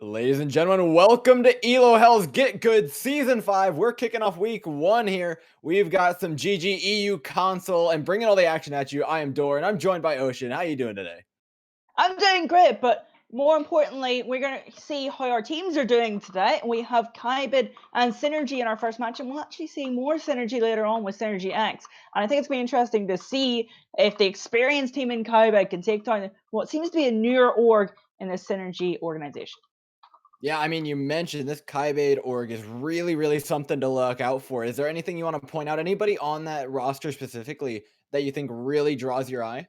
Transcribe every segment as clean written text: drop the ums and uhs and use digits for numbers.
Ladies and gentlemen, welcome to Elo Hell's Get Good Season 5. We're kicking off week 1 here. We've got some GG EU console and bringing all the action at you. I am Dor, and I'm joined by Ocean. How you doing today? I'm doing great, but more importantly, we're going to see how our teams are doing today. We have Kybaid and Synergy in our first match, and we'll actually see more Synergy later on with Synergy X. And I think it's going to be interesting to see if the experienced team in Kybaid can take down what seems to be a newer org in the Synergy organization. Yeah, I mean, you mentioned this Kybaid org is really something to look out for. Is there anything you want to point out? Anybody on that roster specifically that you think really draws your eye?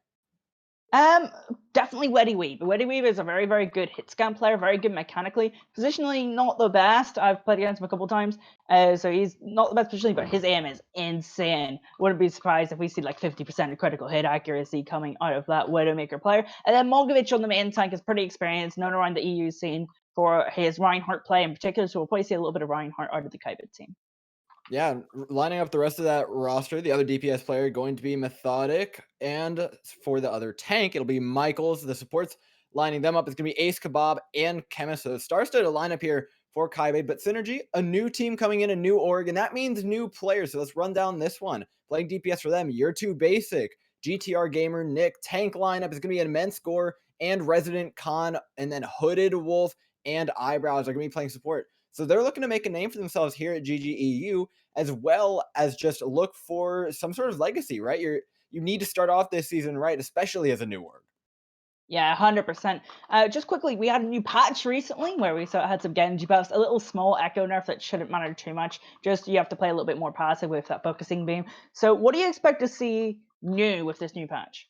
Um, Definitely Weddy Weave. Weddy Weave is a very good hit scan player, very good mechanically. Positionally, not the best. I've played against him a couple times, so he's not the best positionally, but his aim is insane. Wouldn't be surprised if we see like 50% of critical hit accuracy coming out of that Widowmaker player. And then Mogovic on the main tank is pretty experienced, known around the EU scene for his Reinhardt play in particular, so we'll probably see a little bit of Reinhardt out of the Kybaid team. Yeah, lining up the rest of that roster, the other DPS player going to be Methodic, and for the other tank, it'll be Michaels. The supports lining them up is going to be Ace Kebab and Chemist. So star-studded lineup here for Kybaid, but Synergy, a new team coming in, a new org, and that means new players. So let's run down this one. Playing DPS for them, You're Too Basic, GTR Gamer, Nick. Tank lineup is going to be Immense Gore and Resident Khan, and then Hooded Wolf and Eyebrows are going to be playing support. So they're looking to make a name for themselves here at GGEU, as well as just look for some sort of legacy, right? You need to start off this season right, especially as a new org. Yeah, 100%. Just quickly, we had a new patch recently where we saw had some Genji buffs, a little small echo nerf that shouldn't matter too much. Just you have to play a little bit more passive with that focusing beam. So, what do you expect to see new with this new patch?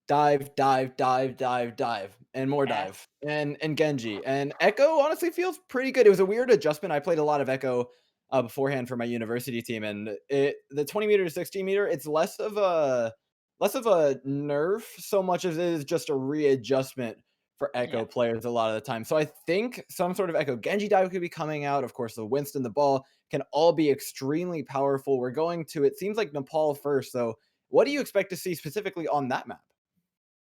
Dive, dive, dive, dive, dive, and more Yeah, dive. And Genji. And Echo honestly feels pretty good. It was a weird adjustment. I played a lot of Echo beforehand for my university team, and the 20 meter to 16 meter, it's less of a nerf so much as it is just a readjustment for yeah. Echo players a lot of the time. So I think some sort of Echo Genji dive could be coming out. Of course, the Winston, the ball can all be extremely powerful. We're going to, it seems like Nepal first. So what do you expect to see specifically on that map?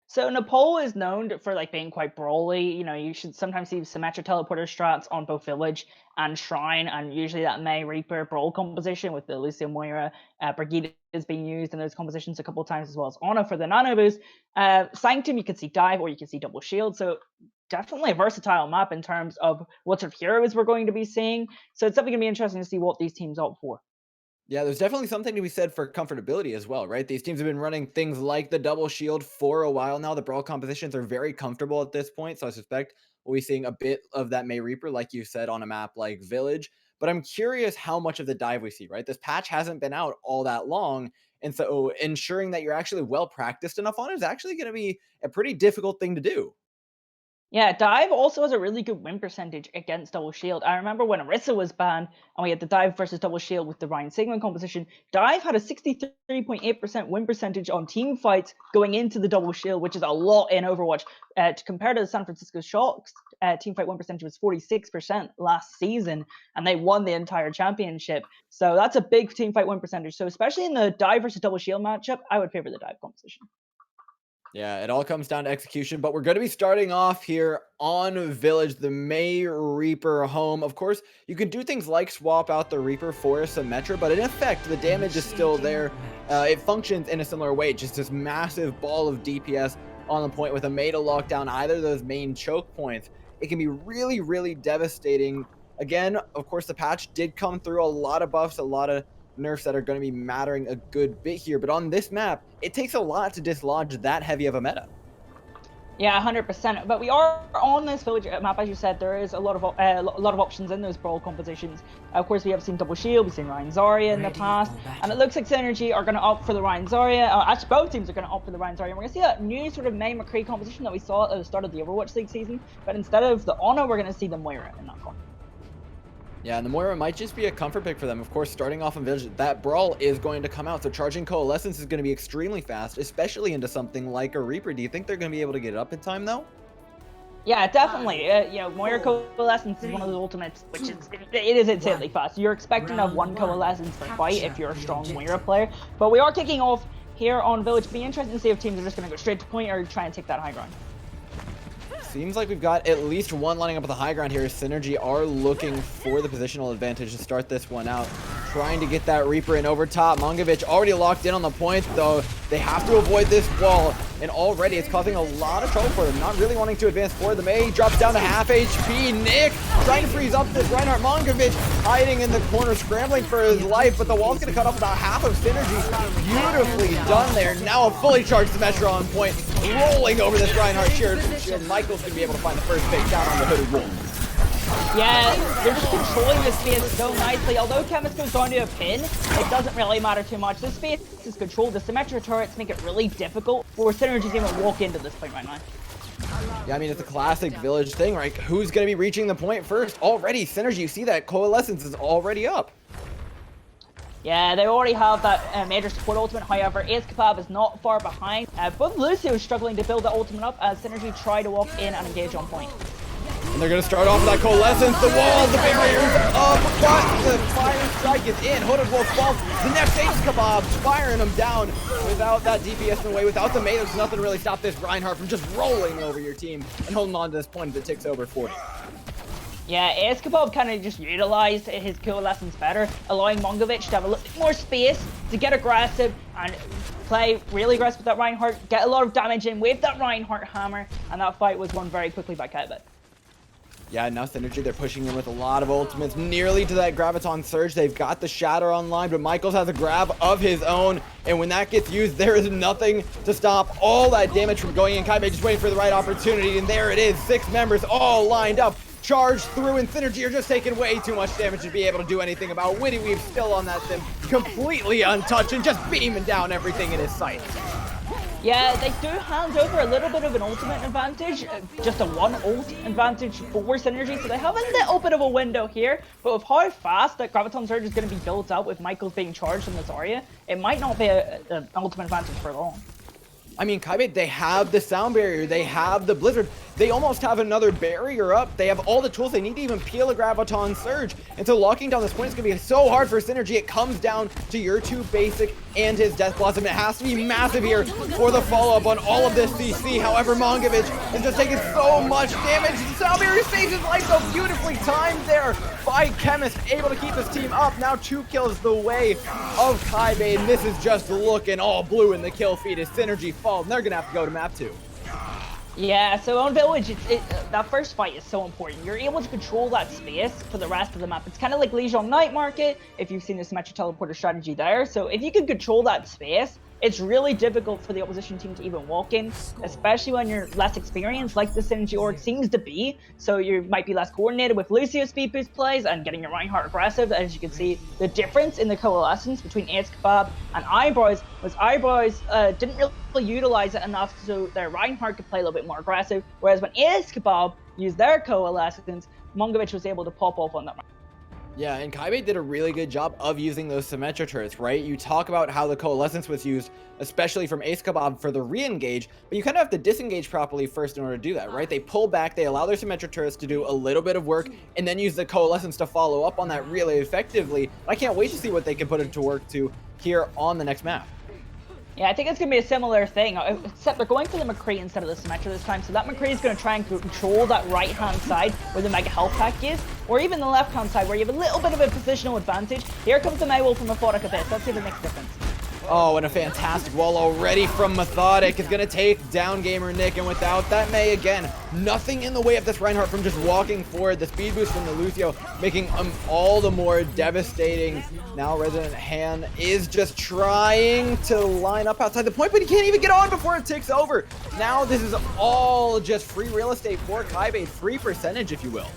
So Nepal is known for like being quite brawly. You know, you should sometimes see symmetric teleporter strats on both Village and Shrine, and usually that May Reaper brawl composition with the Lucio Moira Brigida is being used in those compositions a couple of times, as well as Ana for the nano boost. Sanctum, you can see dive or you can see double shield. So definitely a versatile map in terms of what sort of heroes we're going to be seeing. So it's definitely going to be interesting to see what these teams opt for. Yeah, there's definitely something to be said for comfortability as well, right? These teams have been running things like the double shield for a while now. The brawl compositions are very comfortable at this point, so I suspect we'll be seeing a bit of that May Reaper, like you said, on a map like Village. But I'm curious how much of the dive we see, right? This patch hasn't been out all that long, and so ensuring that you're actually well practiced enough on it is actually going to be a pretty difficult thing to do. Yeah, dive also has a really good win percentage against double shield. I remember when Orisa was banned and we had the dive versus double shield with the Ryan Sigma composition, dive had a 63.8% win percentage on team fights going into the double shield, which is a lot in Overwatch. To compare to the San Francisco Shocks, team fight win percentage was 46% last season, and they won the entire championship. So that's a big team fight win percentage. So especially in the dive versus double shield matchup, I would favor the dive composition. Yeah, it all comes down to execution, but we're going to be starting off here on Village, the May Reaper home. Of course, you can do things like swap out the Reaper for a Symmetra, but in effect, the damage is still there. It functions in a similar way, just this massive ball of DPS on the point with a May to lock down either of those main choke points. It can be really devastating. Again, of course, the patch did come through a lot of buffs, a lot of nerfs that are going to be mattering a good bit here. But on this map, it takes a lot to dislodge that heavy of a meta. Yeah, 100%. But we are on this village map, as you said. There is a lot of options in those brawl compositions. Of course, we have seen double shield, we've seen Ryan Zarya in the past, and it looks like Synergy are going to opt for the Ryan Zarya. Actually, both teams are going to opt for the Ryan Zarya. And we're going to see that new sort of May McCree composition that we saw at the start of the Overwatch League season. But instead of the Ana, we're going to see the Moira in that comp. Yeah, and the Moira might just be a comfort pick for them. Of course, starting off in Village, that Brawl is going to come out, so charging Coalescence is going to be extremely fast, especially into something like a Reaper. Do you think they're going to be able to get it up in time, though? Yeah, definitely. Moira Coalescence is one of those ultimates, which is it is insanely fast. You're expecting to have one Coalescence per fight if you're a strong Moira player. But we are kicking off here on Village. Be interesting to see if teams are just going to go straight to point or try and take that high ground. Seems like we've got at least one lining up at the high ground here. Synergy are looking for the positional advantage to start this one out. Trying to get that Reaper in over top. Mongovic already locked in on the point, though. They have to avoid this wall, and already it's causing a lot of trouble for them. Not really wanting to advance forward. The Mei drops down to half HP. Nick trying to freeze up this Reinhardt. Mongovic hiding in the corner, scrambling for his life, but the wall's going to cut off about half of Synergy. Beautifully done there. Now a fully charged Symmetra on point, rolling over this Reinhardt shield. Michael's going to be able to find the first pick down on the hooded wolf. Yeah, they're just controlling this space so nicely. Although Chemist goes down to a pin, it doesn't really matter too much. This space is controlled. The Symmetra turrets make it really difficult for Synergy to even walk into this point right now. Yeah, I mean, it's a classic Village thing, right? Who's going to be reaching the point first? Already, Synergy, you see that Coalescence is already up. Yeah, they already have that major support ultimate. However, Ace Kebab is not far behind. But Lucio is struggling to build the ultimate up as Synergy try to walk in and engage on point. And they're going to start off with that Coalescence, the wall, the barriers up, but the fire strike is in. Hooded Wolf falls. The next Ace Kebab firing him down without that DPS in the way. Without the Mei, there's nothing to really stop this Reinhardt from just rolling over your team and holding on to this point as it ticks over 40. Yeah, Ace Kebab kind of just utilized his Coalescence better, allowing Mongovic to have a little bit more space to get aggressive and play really aggressive with that Reinhardt, get a lot of damage in with that Reinhardt hammer, and that fight was won very quickly by Kybaid. Yeah, now Synergy, they're pushing in with a lot of ultimates, nearly to that Graviton Surge. They've got the Shatter online, but Michaels has a grab of his own, and when that gets used, there is nothing to stop all that damage from going in. Kybaid just waiting for the right opportunity, and there it is. 6 members all lined up, charged through, and Synergy are just taking way too much damage to be able to do anything about. Witty Weave still on that sim, completely untouched, and just beaming down everything in his sight. Yeah, they do hand over a little bit of an ultimate advantage, just a 1 ult advantage for Synergy, so they have a little bit of a window here, but with how fast that Graviton Surge is going to be built out with Michaels being charged in this area, it might not be an ultimate advantage for long. I mean, Kybaid, they have the sound barrier, they have the blizzard, they almost have another barrier up, they have all the tools they need to even peel a Graviton Surge, and so locking down this point is going to be so hard for Synergy. It comes down to your 2 basic and his Death Blossom. It has to be massive here for the follow-up on all of this CC. However, Mongovic is just taking so much damage. The sound barrier saves his life, so beautifully timed there by Chemist, able to keep his team up. Now 2 kills the way of Kybaid, and this is just looking all blue in the kill feed as Synergy falls, and they're going to have to go to map 2. Yeah, so on Village, that first fight is so important. You're able to control that space for the rest of the map. It's kind of like Legion Night Market, if you've seen the Symmetra Teleporter strategy there. So if you can control that space, it's really difficult for the opposition team to even walk in, especially when you're less experienced, like the Synergy org seems to be. So you might be less coordinated with Lucio speed boost plays and getting your Reinhardt aggressive. As you can see, the difference in the Coalescence between Ace Kebab and Eyebrows was Eyebrows didn't really utilize it enough so their Reinhardt could play a little bit more aggressive, whereas when Ace Kebab used their Coalescence, Mongovic was able to pop off on that. Yeah, and Kybaid did a really good job of using those Symmetra turrets, right? You talk about how the Coalescence was used, especially from Ace Kebab for the re-engage, but you kind of have to disengage properly first in order to do that, right? They pull back, they allow their Symmetra turrets to do a little bit of work, and then use the Coalescence to follow up on that really effectively. I can't wait to see what they can put it to work to here on the next map. Yeah, I think it's going to be a similar thing, except they're going for the McCree instead of the Symmetra this time, so that McCree is going to try and control that right-hand side where the Mega Health Pack is, or even the left-hand side where you have a little bit of a positional advantage. Here comes the Maywolf from Methodic Abyss. Let's see if it makes a difference. Oh, and a fantastic wall already from Methodic is going to take down Gamer Nick, and without that Mei again, nothing in the way of this Reinhardt from just walking forward. The speed boost from the Lucio making him all the more devastating. Now Resident Han is just trying to line up outside the point, but he can't even get on before it ticks over. Now this is all just free real estate for Kybaid, free percentage if you will.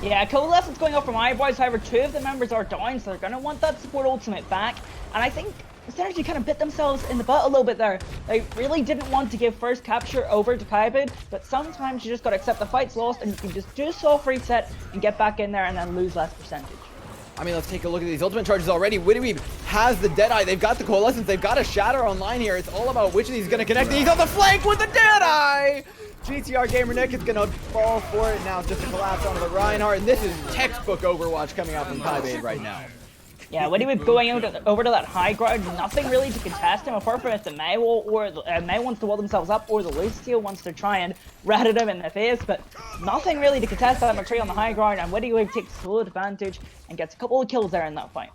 Yeah, Coalescence going up from Eyebrows, however 2 of the members are down, so they're going to want that support ultimate back, and I think Synergy kind of bit themselves in the butt a little bit there. They really didn't want to give first capture over to Kybaid, but sometimes you just got to accept the fight's lost and you can just do a soft reset and get back in there and then lose less percentage. I mean, let's take a look at these ultimate charges already. Witty Weave has the Deadeye. They've got the Coalescence. They've got a Shatter online here. It's all about which of these is going to connect. He's on the flank with the Deadeye! GTR Gamer Nick is going to fall for it now. Just a collapse onto the Reinhardt. And this is textbook Overwatch coming out from Kybaid right now. Yeah, when he was going over to that high ground, nothing really to contest him apart from if the Mei or the Mei wants to wall themselves up or the Lucio wants to try and rat at him in the face, but nothing really to contest that McCree on the high ground, and Witty Wave takes full advantage and gets a couple of kills there in that fight.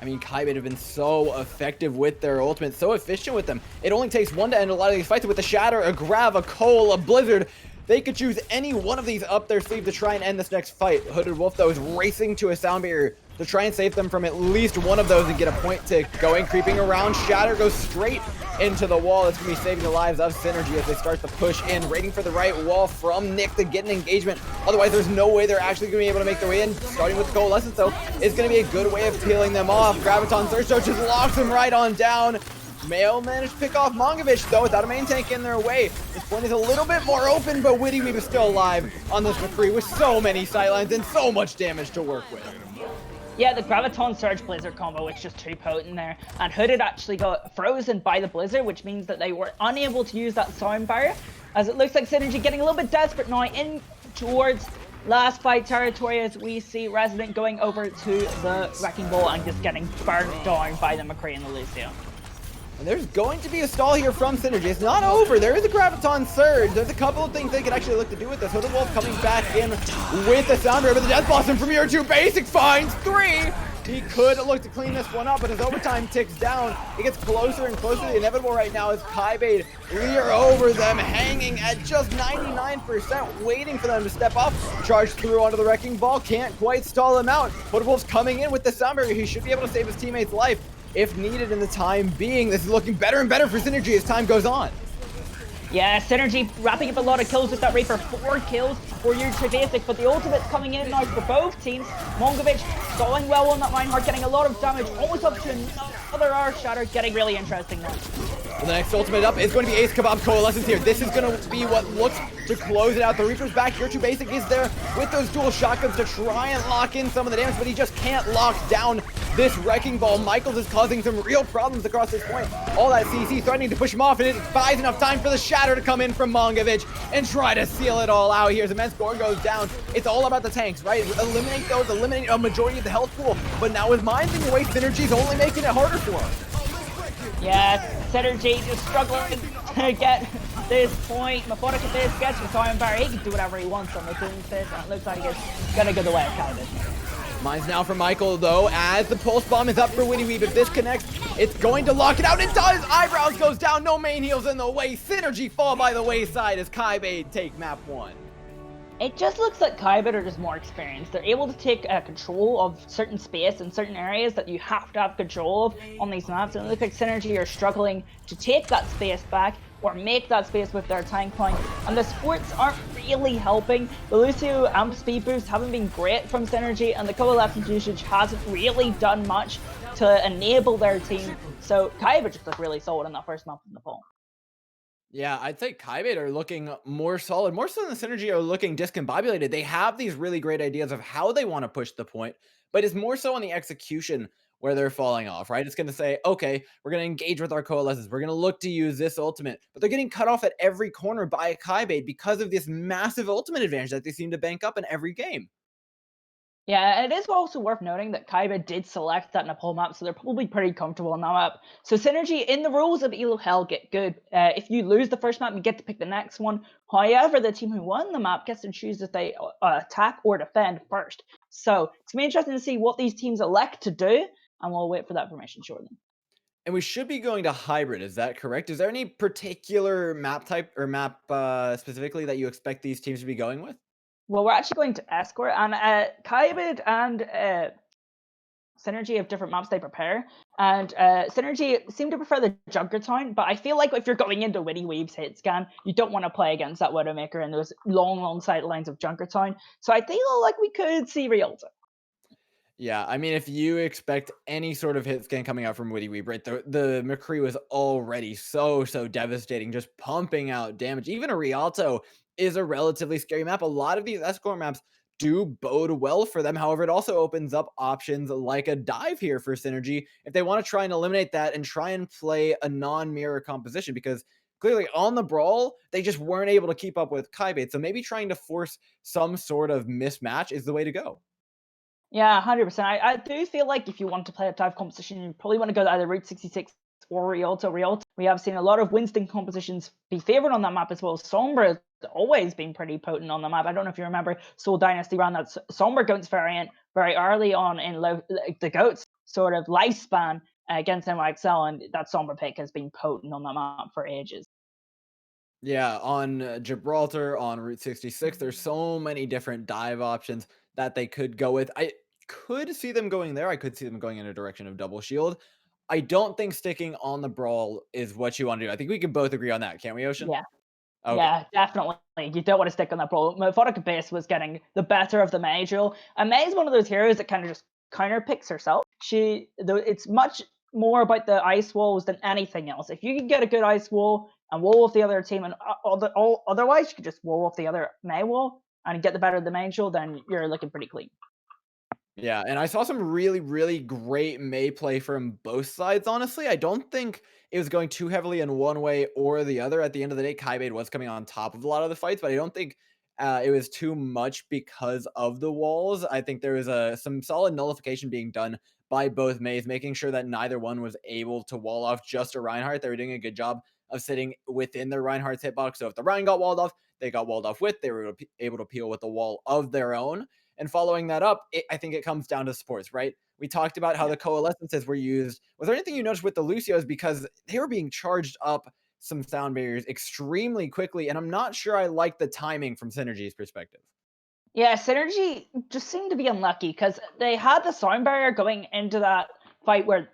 I mean, Kybaid have been so effective with their ultimate, so efficient with them. It only takes one to end a lot of these fights. With a Shatter, a Grav, a Cole, a Blizzard, they could choose any one of these up their sleeve to try and end this next fight. Hooded Wolf, though, is racing to a sound barrier to try and save them from at least one of those and get a point tick going. Creeping around, Shatter goes straight into the wall. It's going to be saving the lives of Synergy as they start to push in, waiting for the right wall from Nick to get an engagement. Otherwise, there's no way they're actually going to be able to make their way in. Starting with the Coalescence, though, is going to be a good way of peeling them off. Graviton Thirst just locks him right on down. Mayo managed to pick off Mongovich, though, without a main tank in their way. This point is a little bit more open, but Witty Weave is still alive on this McCree with so many sightlines and so much damage to work with. Yeah, the Graviton Surge Blizzard combo is just too potent there, and Hooded actually got frozen by the Blizzard, which means that they were unable to use that sound barrier, as it looks like Synergy getting a little bit desperate now in towards last fight territory as we see Resident going over to the Wrecking Ball and just getting burned down by the McCree and the Lucio. And there's going to be a stall here from Synergy. It's not over. There is a Graviton Surge. There's a couple of things they could actually look to do with this. Hooded Wolf coming back in with the Sound Barrier, but the Death Blossom from Year 2 Basic finds 3. He could look to clean this one up, but his overtime ticks down. It gets closer and closer. The inevitable right now is Kybaid leer over them, hanging at just 99%, waiting for them to step up. Charge through onto the Wrecking Ball. Can't quite stall him out. Hooded Wolf's coming in with the Sound Barrier. He should be able to save his teammate's life if needed in the time being. This is looking better and better for Synergy as time goes on. Yeah, Synergy wrapping up a lot of kills with that Reaper. 4 kills for Year 2 Basic, but the ultimate's coming in now for both teams. Mongovich stalling well on that Reinhardt, getting a lot of damage, almost up to another Earth Shatter, getting really interesting now. Well, the next ultimate up is going to be Ace Kebab Coalescence here. This is going to be what looks to close it out. The Reaper's back. Year 2 Basic is there with those dual shotguns to try and lock in some of the damage, but he just can't lock down this Wrecking Ball. Michaels is causing some real problems across this point. All that CC threatening to push him off, and it buys enough time for the Shatter to come in from Mongovich and try to seal it all out here. As Immense Gore goes down, it's all about the tanks, right? Eliminate those, eliminate a majority of the health pool, but now with Mines being away, Synergy's only making it harder for him. Yeah, Synergy just struggling to get this point. Methodic at this, gets the Sound Barrier. He can do whatever he wants on the team phase, and it looks like he's gonna go the way of Kybaid. Mine's now for Michael, though, as the Pulse Bomb is up for Witty Weave. If this connects, it's going to lock it out. It does! Eyebrows goes down, no main heals in the way. Synergy fall by the wayside as Kybaid take map 1. It just looks like Kybaid are just more experienced. They're able to take control of certain space and certain areas that you have to have control of on these maps, and it looks like Synergy are struggling to take that space back or make that space with their tank point, and the supports aren't really helping. The Lucio amp speed boosts haven't been great from Synergy, and the coalescence usage hasn't really done much to enable their team, so Kybaid just look really solid on that first map in the poll. Yeah, I'd say Kybaid are looking more solid, more so than Synergy are looking discombobulated. They have these really great ideas of how they want to push the point, but it's more so on the execution where they're falling off, right? It's going to say, okay, we're going to engage with our coalescence. We're going to look to use this ultimate, but they're getting cut off at every corner by Kybaid because of this massive ultimate advantage that they seem to bank up in every game. Yeah, it is also worth noting that Kaiba did select that Nepal map, so they're probably pretty comfortable on that map. So Synergy, in the rules of Elo Hell, get good. If you lose the first map, you get to pick the next one. However, the team who won the map gets to choose if they attack or defend first. So it's going to be interesting to see what these teams elect to do, and we'll wait for that information shortly. And we should be going to hybrid, is that correct? Is there any particular map type or map specifically that you expect these teams to be going with? Well, we're actually going to Escort, and Kaiba and Synergy have different maps they prepare, and Synergy seem to prefer the Junkertown, but I feel like if you're going into Witty Weave's hit scan, you don't want to play against that Widowmaker and those long sight lines of Junkertown, so I feel like we could see Rialto. Yeah, I mean, if you expect any sort of hit scan coming out from Witty Weave, right? The McCree was already so devastating, just pumping out damage. Even a Rialto is a relatively scary map. A lot of these escort maps do bode well for them. However, it also opens up options like a dive here for Synergy if they want to try and eliminate that and try and play a non-mirror composition, because clearly on the brawl, they just weren't able to keep up with Kybaid. So maybe trying to force some sort of mismatch is the way to go. Yeah, 100%. I do feel like if you want to play a dive competition, you probably want to go to either Route 66 or Rialto. Rialto, we have seen a lot of Winston compositions be favored on that map as well. Sombra has always been pretty potent on the map. I don't know if you remember Soul Dynasty ran that Sombra Goats variant very early on in like, the Goats sort of lifespan against NYXL, and that Sombra pick has been potent on that map for ages. Yeah, on Gibraltar, on Route 66, there's so many different dive options that they could go with. I could see them going there. I could see them going in a direction of double shield. I don't think sticking on the brawl is what you want to do. I think we can both agree on that, can't we, Ocean? Yeah. Okay. Yeah, definitely. You don't want to stick on that ball. Methodic Base was getting the better of the Major. And May is one of those heroes that kind of just counter picks herself. Though it's much more about the ice walls than anything else. If you can get a good ice wall and wall off the other team, and otherwise you could just wall off the other May wall and get the better of the Major, then you're looking pretty clean. Yeah, and I saw some really, really great May play from both sides, honestly. I don't think it was going too heavily in one way or the other. At the end of the day, Kybaid was coming on top of a lot of the fights, but I don't think it was too much because of the walls. I think there was some solid nullification being done by both Mays, making sure that neither one was able to wall off just a Reinhardt. They were doing a good job of sitting within their Reinhardt's hitbox. So if the Ryan got walled off, they got walled off with. They were able to peel with a wall of their own. And following that up, I think it comes down to supports, right? We talked about how Yeah. the coalescences were used. Was there anything you noticed with the Lucios? Because they were being charged up some sound barriers extremely quickly, and I'm not sure I like the timing from Synergy's perspective. Yeah, Synergy just seemed to be unlucky because they had the sound barrier going into that fight where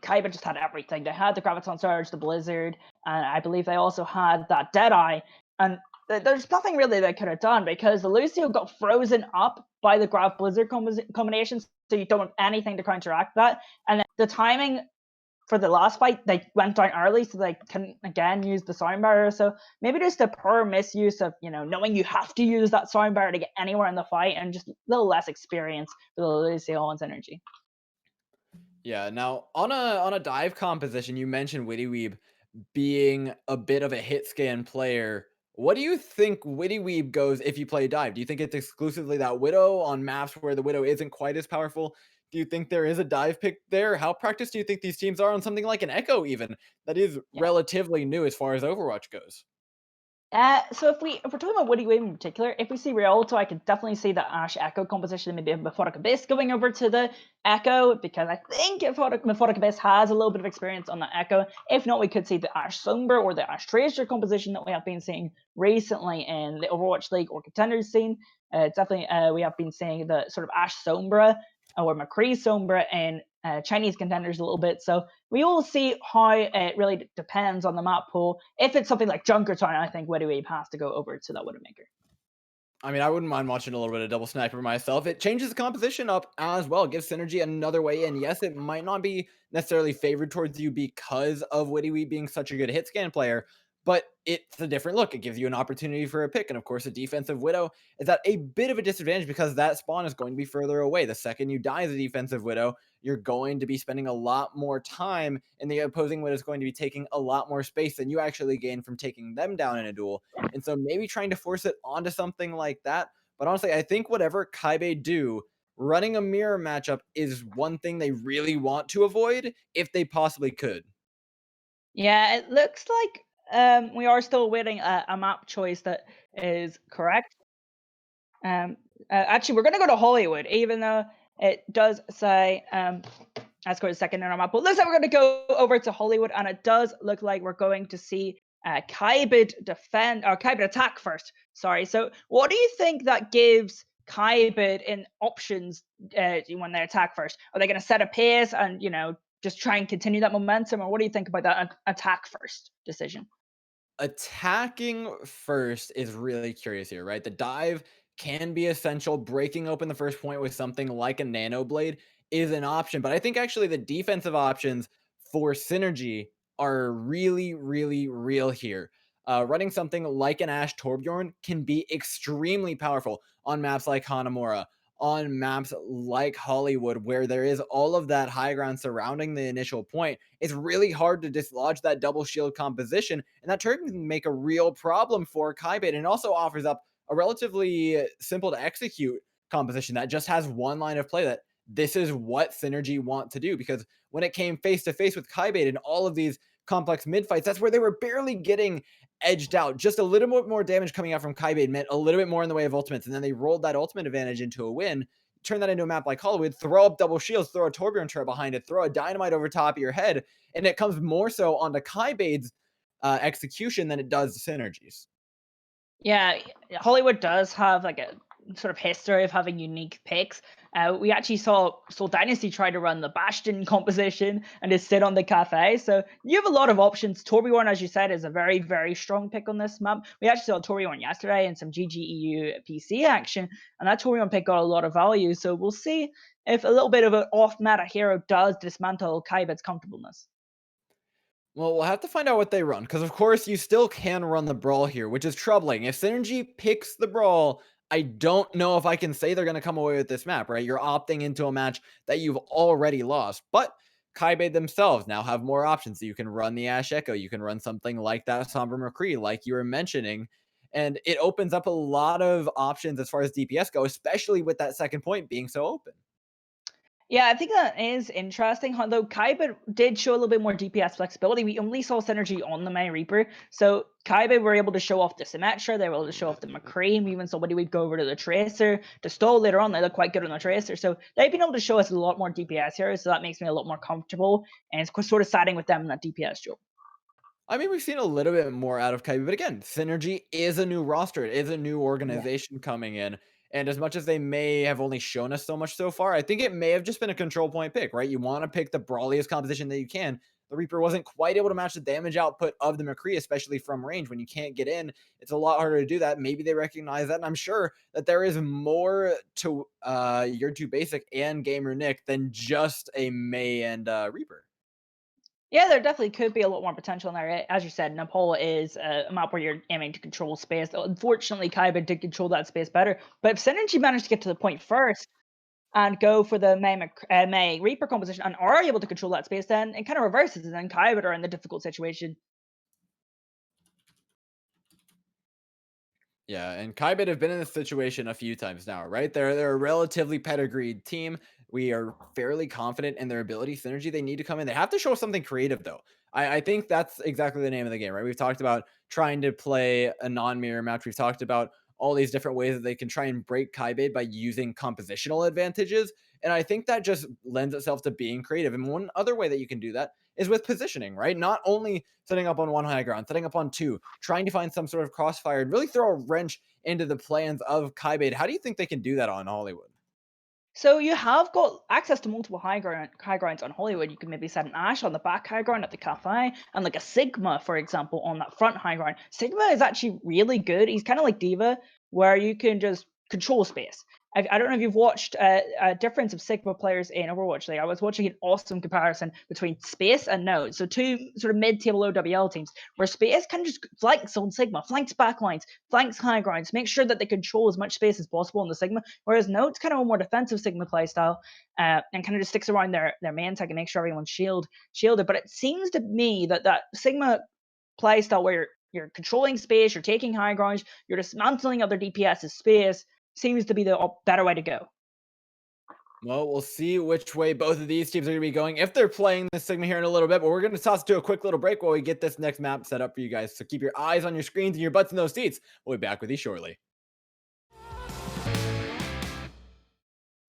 Kyber just had everything. They had the Graviton Surge, the Blizzard, and I believe they also had that Deadeye. And there's nothing really they could have done because the Lucio got frozen up by the Grav Blizzard combinations, so you don't have anything to counteract that. And then the timing for the last fight, they went down early, so they can again use the sound barrier. So maybe just a poor misuse of knowing you have to use that sound barrier to get anywhere in the fight, and just a little less experience for the Lucio and Synergy. Yeah. Now on a dive composition, you mentioned Witty Weeb being a bit of a hit scan player. What do you think Witty Weeb goes if you play dive? Do you think it's exclusively that Widow on maps where the Widow isn't quite as powerful? Do you think there is a dive pick there? How practiced do you think these teams are on something like an Echo even that is Yeah. relatively new as far as Overwatch goes? So if we're talking about Woody Wave in particular, if we see Rialto, I could definitely see the Ash Echo composition, maybe a Methodic Abyss going over to the Echo, because I think Methodic Abyss has a little bit of experience on the Echo. If not, we could see the Ash Sombra or the Ash Tracer composition that we have been seeing recently in the Overwatch League or contenders scene. Definitely, we have been seeing the sort of Ash Sombra or McCree Sombra in Chinese contenders a little bit. So we will see how it really depends on the map pool. If it's something like Junkertown, I think Widowwave has to go over to that Widowmaker. I mean, I wouldn't mind watching a little bit of Double Sniper myself. It changes the composition up as well. It gives Synergy another way in. Yes, it might not be necessarily favored towards you because of Witty Wee being such a good hit scan player, but it's a different look. It gives you an opportunity for a pick. And of course, a defensive Widow is at a bit of a disadvantage because that spawn is going to be further away. The second you die as a defensive Widow, you're going to be spending a lot more time, and the opposing Widow is going to be taking a lot more space than you actually gain from taking them down in a duel. And so maybe trying to force it onto something like that. But honestly, I think whatever Kybaid do, running a mirror matchup is one thing they really want to avoid if they possibly could. Yeah, it looks like we are still waiting a map choice that is correct. Actually, we're going to go to Hollywood, even though it does say let's go to second in our map. But looks like we're going to go over to Hollywood, and it does look like we're going to see Kybaid defend or Kybaid attack first. Sorry. So, what do you think that gives Kybaid in options when they attack first? Are they going to set a pace and just try and continue that momentum, or what do you think about that attack first decision? Attacking first is really curious here, right? The dive can be essential. Breaking open the first point with something like a nano blade is an option, but I think actually the defensive options for synergy are really, really real here. Running something like an Ash Torbjorn can be extremely powerful on maps like Hanamura, on maps like Hollywood, where there is all of that high ground surrounding the initial point. It's really hard to dislodge that double shield composition, and that turn can make a real problem for Kybaid, and also offers up a relatively simple to execute composition that just has one line of play that this is what Synergy want to do. Because when it came face to face with Kybaid and all of these complex mid fights, that's where they were barely getting edged out. Just a little bit more damage coming out from Kybaid meant a little bit more in the way of ultimates. And then they rolled that ultimate advantage into a win. Turn that into a map like Hollywood, throw up double shields, throw a Torbjorn turret behind it, throw a dynamite over top of your head, and it comes more so onto Kybaid's execution than it does Synergy's. Yeah, Hollywood does have like a sort of history of having unique picks. We actually saw Soul Dynasty try to run the Bastion composition and just sit on the cafe. So you have a lot of options. Torbjorn, as you said, is a very, very strong pick on this map. We actually saw Torbjorn yesterday in some GGEU PC action, and that Torbjorn pick got a lot of value. So we'll see if a little bit of an off meta hero does dismantle Kybe's comfortableness. Well, we'll have to find out what they run, because of course you still can run the brawl here, which is troubling. If Synergy picks the brawl, I don't know if I can say they're going to come away with this map, right? You're opting into a match that you've already lost. But Kybaid themselves now have more options. You can run the Ash Echo, you can run something like that Somber McCree, like you were mentioning. And it opens up a lot of options as far as DPS go, especially with that second point being so open. Yeah, I think that is interesting. Although Kaiba did show a little bit more DPS flexibility, we only saw synergy on the May Reaper. So Kaiba were able to show off the Symmetra, they were able to show off the McCree, and even somebody would go over to the Tracer. The Stole later on, they look quite good on the Tracer. So they've been able to show us a lot more DPS here, so that makes me a lot more comfortable. And it's sort of siding with them in that DPS job. I mean, we've seen a little bit more out of Kyrie, but again, Synergy is a new roster. It is a new Yeah. organization coming in. And as much as they may have only shown us so much so far, I think it may have just been a control point pick, right? You want to pick the brawliest composition that you can. The Reaper wasn't quite able to match the damage output of the McCree, especially from range. When you can't get in, it's a lot harder to do that. Maybe they recognize that. And I'm sure that there is more to your two basic and Gamer Nick than just a May and Reaper. Yeah, there definitely could be a lot more potential in there. As you said, Nepal is a map where you're aiming to control space. Unfortunately, Kaiba did control that space better. But if Synergy managed to get to the point first and go for the May Reaper composition and are able to control that space, then it kind of reverses, and then Kaiba are in the difficult situation. Yeah, and Kybaid have been in this situation a few times now, right? They're a relatively pedigreed team. We are fairly confident in their ability synergy. They need to come in. They have to show something creative, though. I think that's exactly the name of the game, right? We've talked about trying to play a non-mirror match. We've talked about all these different ways that they can try and break Kybaid by using compositional advantages. And I think that just lends itself to being creative. And one other way that you can do that is with positioning, right? Not only setting up on one high ground, setting up on two, trying to find some sort of crossfire and really throw a wrench into the plans of Kybaid. How do you think they can do that on Hollywood? So you have got access to multiple high grounds on Hollywood. You can maybe set an Ash on the back high ground at the cafe, and like a Sigma, for example, on that front high ground. Sigma is actually really good. He's kind of like Diva, where you can just control space. I don't know if you've watched a difference of Sigma players in Overwatch. Like I was watching an awesome comparison between Space and Node. So two sort of mid-table OWL teams where Space kind of just flanks on Sigma, flanks backlines, flanks high grounds, make sure that they control as much space as possible on the Sigma. Whereas Node's kind of a more defensive Sigma playstyle, and kind of just sticks around their main tech and makes sure everyone's shielded. But it seems to me that that Sigma playstyle where you're controlling space, you're taking high ground, you're dismantling other DPS's space seems to be the better way to go. Well, we'll see which way both of these teams are going to be going if they're playing this segment here in a little bit. But we're going to toss to a quick little break while we get this next map set up for you guys. So keep your eyes on your screens and your butts in those seats. We'll be back with you shortly.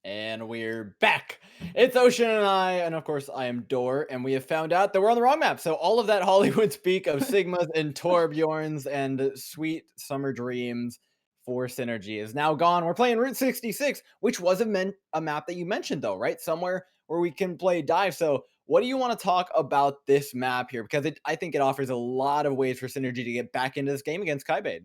And we're back. It's Ocean and and of course, I am Door, and we have found out that we're on the wrong map. So all of that Hollywood speak of Sigmas and Torbjorns and sweet summer dreams for Synergy is now gone. We're playing Route 66, which was a map that you mentioned, though, right? Somewhere where we can play dive. So what do you want to talk about this map here? Because I think it offers a lot of ways for Synergy to get back into this game against Kybaid.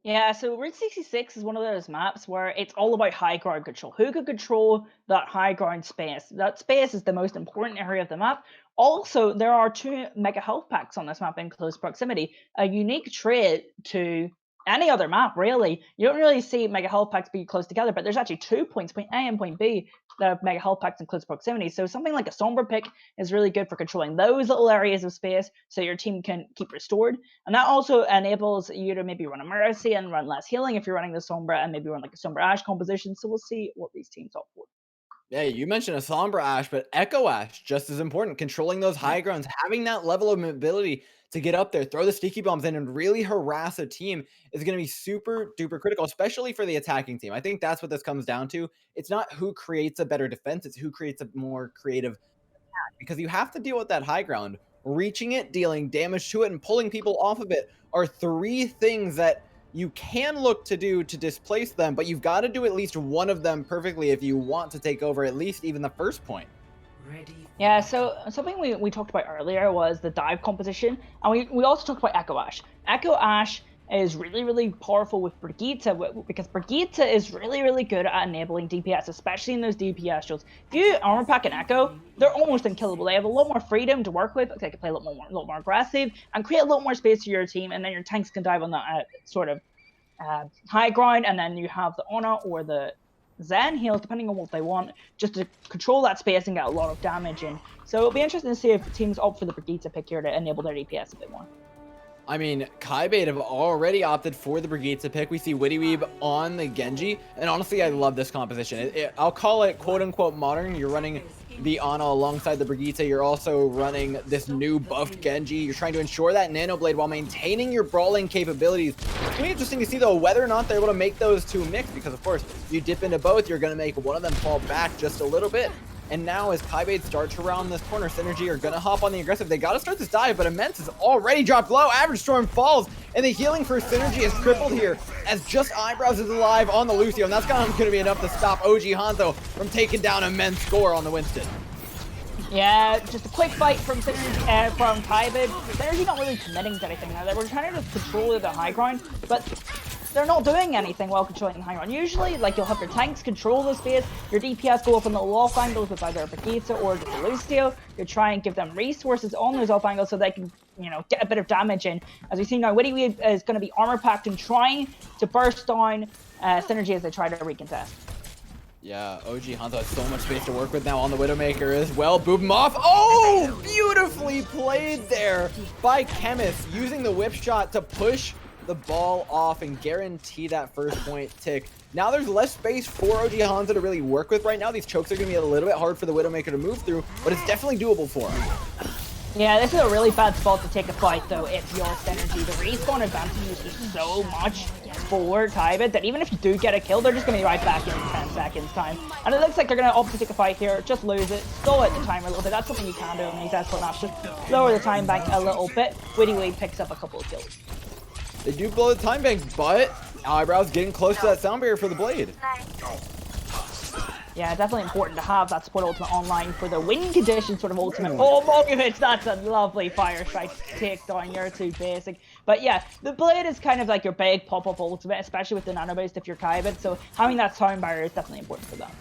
Yeah, so Route 66 is one of those maps where it's all about high ground control. Who can control that high ground space? That space is the most important area of the map. Also, there are two mega health packs on this map in close proximity. A unique trait to any other map, really. You don't really see mega health packs be close together, but there's actually 2 points, point A and point B, that have mega health packs in close proximity. So something like a Sombra pick is really good for controlling those little areas of space so your team can keep restored. And that also enables you to maybe run a Mercy and run less healing if you're running the Sombra, and maybe run like a Sombra Ash composition. So we'll see what these teams opt for. Yeah, you mentioned a Sombra Ash, but Echo Ash just as important. Controlling those high grounds, having that level of mobility to get up there, throw the sticky bombs in, and really harass a team is going to be super duper critical, especially for the attacking team. I think that's what this comes down to. It's not who creates a better defense; it's who creates a more creative, because you have to deal with that high ground. Reaching it, dealing damage to it, and pulling people off of it are three things that you can look to do to displace them, but you've got to do at least one of them perfectly if you want to take over at least even the first point. Yeah, so something we talked about earlier was the dive composition, and we also talked about Echo Ash. Echo Ash is really, really powerful with Brigitte, because Brigitte is really, really good at enabling DPS, especially in those DPS shows. If you armor pack an Echo, they're almost unkillable. They have a lot more freedom to work with. They can play a lot more aggressive, and create a lot more space for your team, and then your tanks can dive on that sort of high ground, and then you have the Honor or the Zen heals, depending on what they want, just to control that space and get a lot of damage in. So it'll be interesting to see if teams opt for the Brigitte pick here to enable their DPS a bit more. I mean, Kybaid have already opted for the Brigitte pick. We see Wittyweeb on the Genji, and honestly, I love this composition. I'll call it quote-unquote modern. You're running the Ana alongside the Brigitte. You're also running this new buffed Genji. You're trying to ensure that Nano Blade while maintaining your brawling capabilities. It's going to be interesting to see, though, whether or not they're able to make those two mix, because, of course, if you dip into both, you're going to make one of them fall back just a little bit. And now as Kybaid starts around this corner, Synergy are going to hop on the aggressive. They got to start this dive, but Immense is already dropped low. Average Storm falls, and the healing for Synergy is crippled here as just Eyebrows is alive on the Lucio, and that's going to be enough to stop OG Hanzo from taking down Immense score on the Winston. Yeah, just a quick fight from Synergy, from Kybaid. Synergy not really committing to anything now. They were trying to just control the high ground, but they're not doing anything while controlling the high ground. Usually, like, you'll have your tanks control the space, your DPS go up on the off angles with either a Brigitte or just a Lucio. You try and give them resources on those off angles so they can, you know, get a bit of damage in. As we see now, Wittyweeb is going to be armor packed and trying to burst down Synergy as they try to recontest. Yeah, OG Hanzo has so much space to work with now on the Widowmaker as well. Boop him off. Oh, beautifully played there by Chemist, using the whip shot to push the ball off and guarantee that first point tick. Now there's less space for OG Hanzo to really work with right now. These chokes are going to be a little bit hard for the Widowmaker to move through, but it's definitely doable for him. Yeah, this is a really bad spot to take a fight, though, if you're Synergy. The respawn advantage is just so much for Kybaid that even if you do get a kill, they're just going to be right back in 10 seconds time. And it looks like they're going to opt to take a fight here, just lose it, stall out the timer a little bit. That's something you can do in these esport maps, just lower the time bank a little bit. Wittyweeb picks up a couple of kills. They do blow the time bank, but Eyebrows getting close to that sound barrier for the Blade. Yeah, definitely important to have that support ultimate online for the win condition sort of ultimate. Oh, Mogovich, that's a lovely fire strike take down. You're too basic. But yeah, the Blade is kind of like your big pop-up ultimate, especially with the nano boost if you're Kybaid. So having that sound barrier is definitely important for them.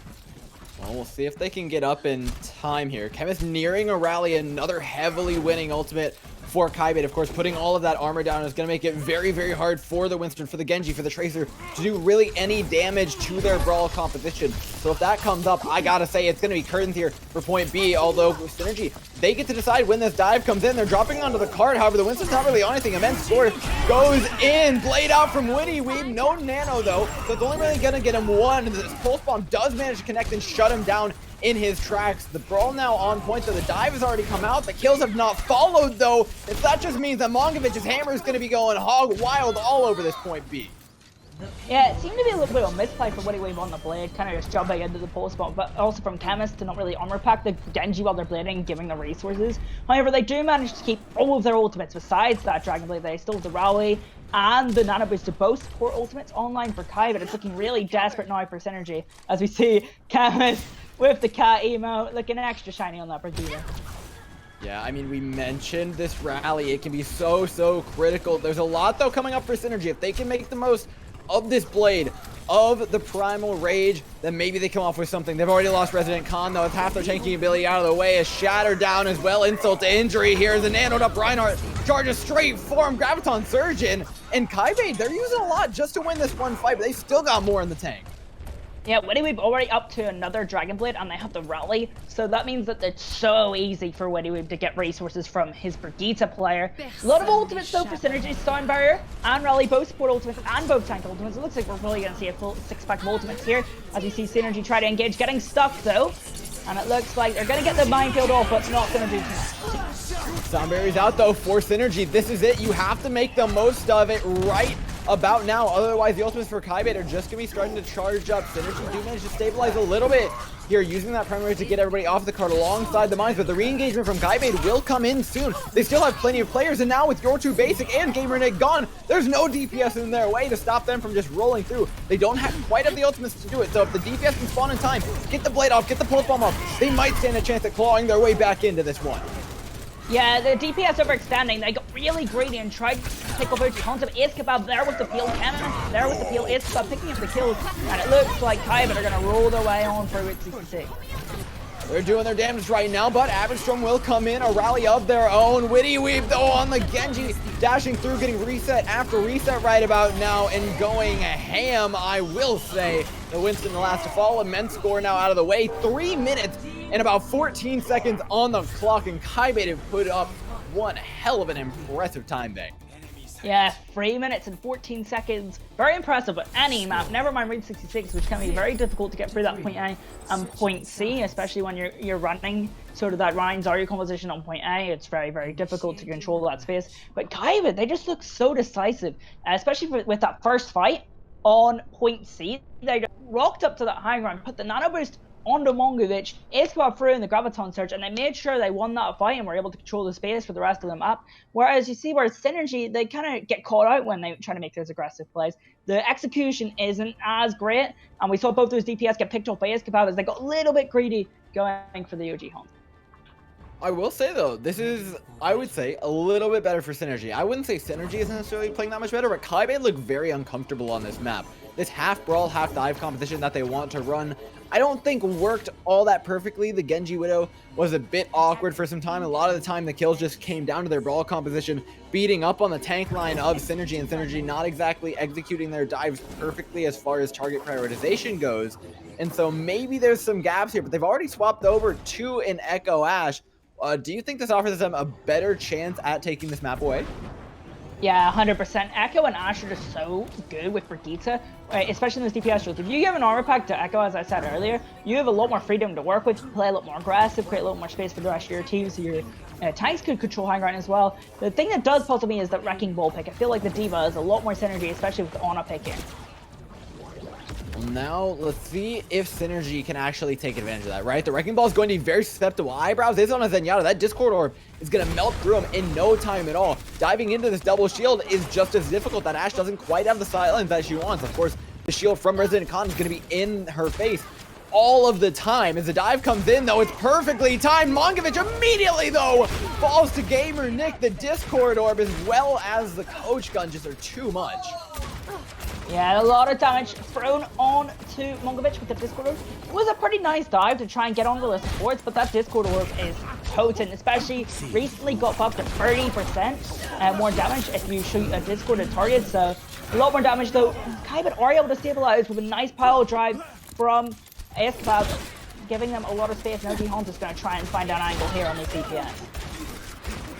Well, we'll see if they can get up in time here. Chemist nearing a rally, another heavily winning ultimate for Kybaid. Of course, putting all of that armor down is going to make it very, very hard for the Winston, for the Genji, for the Tracer to do really any damage to their Brawl composition. So if that comes up, I gotta say it's going to be curtains here for point B, although with Synergy, they get to decide when this dive comes in. They're dropping onto the card. However, the Winston's not really on anything. Immense score goes in. Blade out from Wittyweeb. No nano, though, so it's only really going to get him one. This pulse bomb does manage to connect and shut him down in his tracks. The Brawl now on point, so the dive has already come out. The kills have not followed, though. If that just means that Mongovich's hammer is going to be going hog wild all over this point B. Yeah, it seemed to be a little bit of a misplay for Wittyweeb on the Blade, kind of just jumping into the pulse bomb, but also from Chemist to not really armor pack the Genji while they're blading, giving the resources. However, they do manage to keep all of their ultimates besides that Dragon Blade. They still have the Rally and the Nano Boost to both support ultimates online for Kai, but it's looking really desperate now for Synergy, as we see Chemist with the cat emo looking extra shiny on that Brigitte. Yeah, I mean, we mentioned this rally. It can be so, so critical. There's a lot, though, coming up for Synergy. If they can make the most of this blade, of the Primal Rage, then maybe they come off with something. They've already lost Resident Khan, though, with half their tanking ability out of the way. Is shattered down as well. Insult to injury here. The nanoed up Reinhardt charges straight for him. Graviton Surgeon and Kybaid, they're using a lot just to win this one fight, but they still got more in the tank. Yeah, We're already up to another Dragon Blade, and they have the rally, so that means that it's so easy for We're to get resources from his Brigitte player. A lot of ultimates though for Synergy, Stone Barrier and Rally, both support ultimates and both tank ultimates. It looks like we're really going to see a full 6-pack of ultimates here, as you see Synergy try to engage, getting stuck though, and it looks like they're going to get the minefield off, but not going to do too much. Stone Barrier's out though for Synergy. This is it. You have to make the most of it right about now, otherwise the ultimates for Kybaid are just gonna be starting to charge up. Synergy do manage to stabilize a little bit here, using that primary to get everybody off the card alongside the mines, but the re-engagement from Kybaid will come in soon. They still have plenty of players, and now with your 2 basic and Gamer Nick gone, there's no DPS in their way to stop them from just rolling through. They don't quite have the ultimates to do it, so if the DPS can spawn in time, get the blade off, get the pulse bomb off, they might stand a chance at clawing their way back into this one. Yeah, the DPS overextending. They got really greedy and tried to pick up OG Hunter. Ace Kebab there with the peel cannon, there with the peel. Ace Kebab picking up the kills, and it looks like Kybaid are going to roll their way on through at 66. They're doing their damage right now, but Abendstrom will come in, a rally of their own. Witty Weave, though, on the Genji, dashing through, getting reset after reset right about now, and going ham, I will say. The Winston, the last to fall, immense score now out of the way. 3 minutes and about 14 seconds on the clock, and Kybaid have put up one hell of an impressive time bank. Yeah, 3 minutes and 14 seconds. Very impressive at any map. Never mind Raid 66, which can be very difficult to get through that point A and point C, especially when you're running sort of that Ryan Zarya composition on point A. It's very, very difficult to control that space. But Kybaid, they just look so decisive, especially with that first fight on point C. They just rocked up to that high ground, put the nano boost onto Mongovic, Ace Kebab through in the Graviton Surge, and they made sure they won that fight and were able to control the space for the rest of the map. Whereas you see where Synergy, they kind of get caught out when they try to make those aggressive plays. The execution isn't as great, and we saw both those DPS get picked up by Ace Kebab as they got a little bit greedy going for the OG Hunt. I will say, though, this is, I would say, a little bit better for Synergy. I wouldn't say Synergy is necessarily playing that much better, but Kybaid look very uncomfortable on this map. This half brawl, half dive competition that they want to run, I don't think worked all that perfectly. The Genji Widow was a bit awkward for some time. A lot of the time, the kills just came down to their brawl composition, beating up on the tank line of Synergy, and Synergy not exactly executing their dives perfectly as far as target prioritization goes. And so maybe there's some gaps here, but they've already swapped over to an Echo Ash. Do you think this offers them a better chance at taking this map away? Yeah, 100%. Echo and Ash are just so good with Brigitte, right? Especially in those DPS roles. If you give an armor pack to Echo, as I said earlier, you have a lot more freedom to work with, play a lot more aggressive, create a lot more space for the rest of your team, so your tanks could control high ground as well. The thing that does puzzle me is that Wrecking Ball pick. I feel like the D.Va has a lot more synergy, especially with the Ana picking. Now, let's see if Synergy can actually take advantage of that, right? The Wrecking Ball is going to be very susceptible. Eyebrows is on a Zenyatta. That Discord Orb is going to melt through him in no time at all. Diving into this double shield is just as difficult. That Ashe doesn't quite have the silence that she wants. Of course, the shield from Resident Khan is going to be in her face all of the time. As the dive comes in, though, it's perfectly timed. Mongovic immediately, though, falls to Gamer Nick. The Discord Orb as well as the Coach Gun just are too much. Yeah, a lot of damage thrown on to Mongovic with the Discord Orb. It was a pretty nice dive to try and get onto the supports, but that Discord Orb is potent, especially recently got up to 30% more damage if you shoot a Discorded target, so a lot more damage though. Kybaid are able to stabilize with a nice pile drive from Ace Kebab, giving them a lot of space. Now Hunt is going to try and find an angle here on this DPS.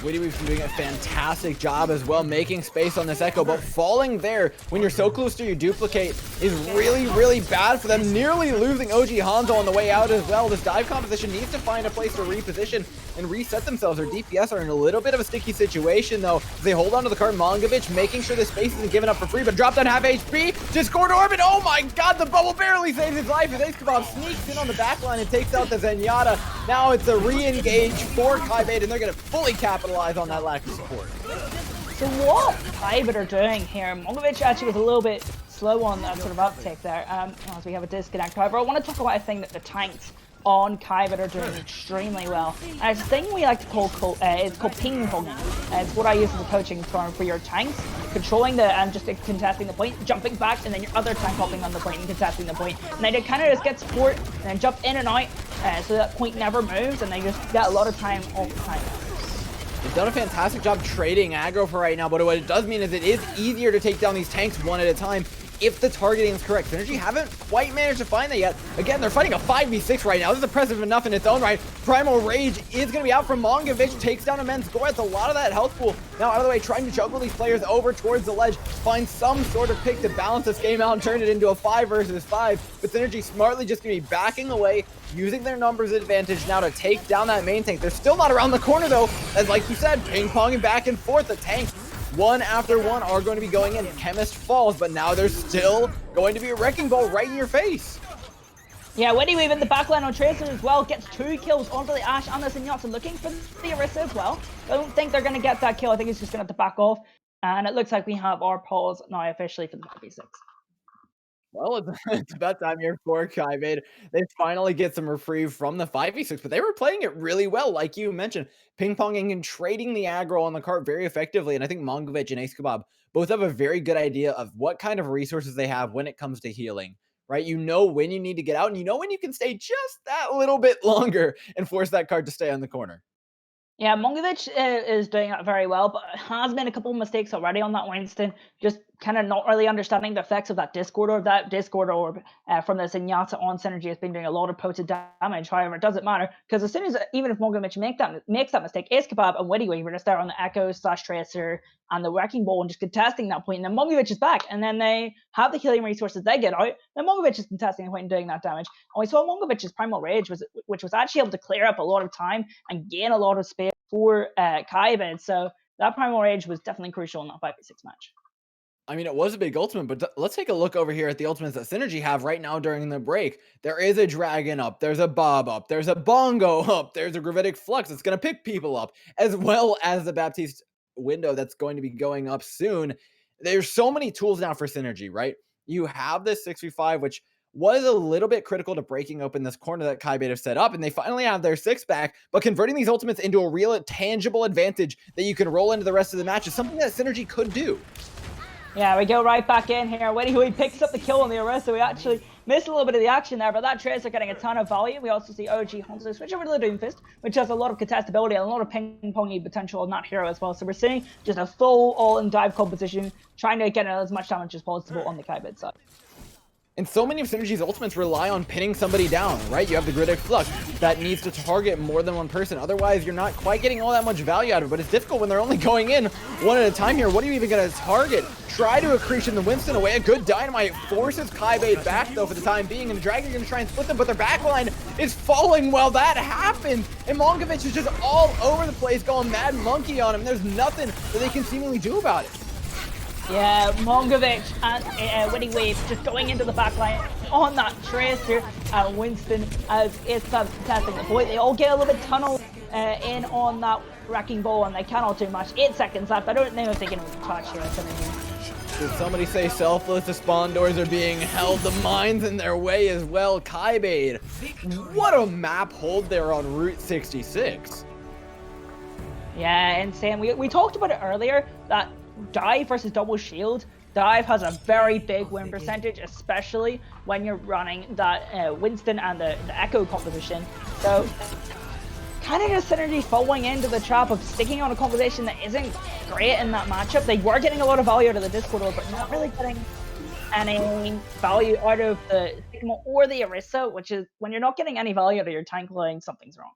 Witty Weave's doing a fantastic job as well, making space on this Echo, but falling there when you're so close to your duplicate is really, really bad for them. Nearly losing OG Hanzo on the way out as well. This dive composition needs to find a place to reposition and reset themselves. Their DPS are in a little bit of a sticky situation, though. They hold onto the card. Mongovic making sure the space isn't given up for free, but dropped down half HP. Discord Orbit. Oh my god, the bubble barely saves his life as Ace Kebab sneaks in on the backline and takes out the Zenyatta. Now it's a re-engage for Kybaid, and they're going to fully capitalize on that lack of support. So what Kybaid are doing here, Mongovic actually was a little bit slow on that sort of uptake there as we have a disconnect. However, I want to talk about a thing that the tanks on Kybaid are doing Sure. extremely well. And it's a thing we like to call it's called ping ponging. It's what I use as a coaching term for your tanks, controlling the and just contesting the point, jumping back, and then your other tank hopping on the point and contesting the point. And they kind of just get support and then jump in and out, so that point never moves, and they just get a lot of time off the time. They've done a fantastic job trading aggro for right now, but what it does mean is it is easier to take down these tanks one at a time if the targeting is correct. Synergy haven't quite managed to find that yet. Again, they're fighting a 5v6 right now. This is impressive enough in its own right. Primal Rage is going to be out from Mongovic, takes down immense gore. That's a lot of that health pool. Now out of the way, trying to juggle these players over towards the ledge, find some sort of pick to balance this game out and turn it into a 5 versus 5. But Synergy smartly just going to be backing away, using their numbers advantage now to take down that main tank. They're still not around the corner though, as like you said, ping-ponging back and forth. The tanks one after one are going to be going in. Chemist falls, but now there's still going to be a wrecking ball right in your face. Yeah, Weddywave in the backline on Tracer as well, gets 2 kills onto the Ashe and the Zenyatta, looking for the Orisa as well. I don't think they're going to get that kill. I think he's just going to have to back off. And it looks like we have our pause now officially for the 5v6. Well, it's about time here for Kybaid. They finally get some reprieve from the 5v6, but they were playing it really well, like you mentioned, ping-ponging and trading the aggro on the cart very effectively. And I think Mongovic and Ace Kebab both have a very good idea of what kind of resources they have when it comes to healing, right? You know when you need to get out, and you know when you can stay just that little bit longer and force that card to stay on the corner. Yeah, Mongovic is doing that very well, but has made a couple of mistakes already on that Winston. Just kind of not really understanding the effects of that Discord orb. That Discord orb from the Zenyatta on Synergy has been doing a lot of potent damage. However, it doesn't matter because as soon as even if Mongovic makes that mistake, Ace Kebab and Witty Weaver just there on the Echo slash Tracer and the Wrecking Ball and just contesting that point. And then Mongovic is back, and then they have the healing resources. They get out. Then Mongovic is contesting the point and doing that damage. And we saw Mongovic's Primal Rage, which was actually able to clear up a lot of time and gain a lot of space for Kybaid. So that Primal Rage was definitely crucial in that 5v6 match. I mean, it was a big ultimate, but let's take a look over here at the ultimates that Synergy have right now during the break. There is a Dragon up, there's a Bob up, there's a Bongo up, there's a Gravitic Flux that's going to pick people up, as well as the Baptiste window that's going to be going up soon. There's so many tools now for Synergy, right? You have this 6v5, which was a little bit critical to breaking open this corner that Kybaid have set up, and they finally have their 6 back, but converting these ultimates into a real tangible advantage that you can roll into the rest of the match is something that Synergy could do. Yeah, we go right back in here. He picks up the kill on the Orisa. We actually missed a little bit of the action there, but that Tracer getting a ton of value. We also see OG Hunter switch over to the Doomfist, which has a lot of contestability and a lot of ping-pongy potential on that hero as well. So we're seeing just a full all-in dive competition, trying to get as much damage as possible on the Kybaid side. And so many of Synergy's ultimates rely on pinning somebody down, right? You have the Gravitic Flux that needs to target more than one person. Otherwise, you're not quite getting all that much value out of it. But it's difficult when they're only going in one at a time here. What are you even going to target? Try to accretion the Winston away. A good dynamite forces Kybaid back, though, for the time being. And the Dragon are going to try and split them, but their backline is falling while that happens. And Mongovic is just all over the place, going mad monkey on him. There's nothing that they can seemingly do about it. Yeah, Mongovic and Winning Wave just going into the backline on that Tracer and Winston as it's contesting the point. They all get a little bit tunneled in on that Wrecking Ball and they cannot do much. 8 seconds left. I don't know if they can touch here or something. Did somebody say selfless? The spawn doors are being held. The mines in their way as well. Kybaid, what a map hold there on Route 66. Yeah, insane. We talked about it earlier that Dive versus Double Shield. Dive has a very big win percentage, especially when you're running that Winston and the Echo composition. So kind of just Synergy falling into the trap of sticking on a composition that isn't great in that matchup. They were getting a lot of value out of the Discord orb, but not really getting any value out of the Sigma or the Orisa, which is when you're not getting any value out of your tank line, something's wrong.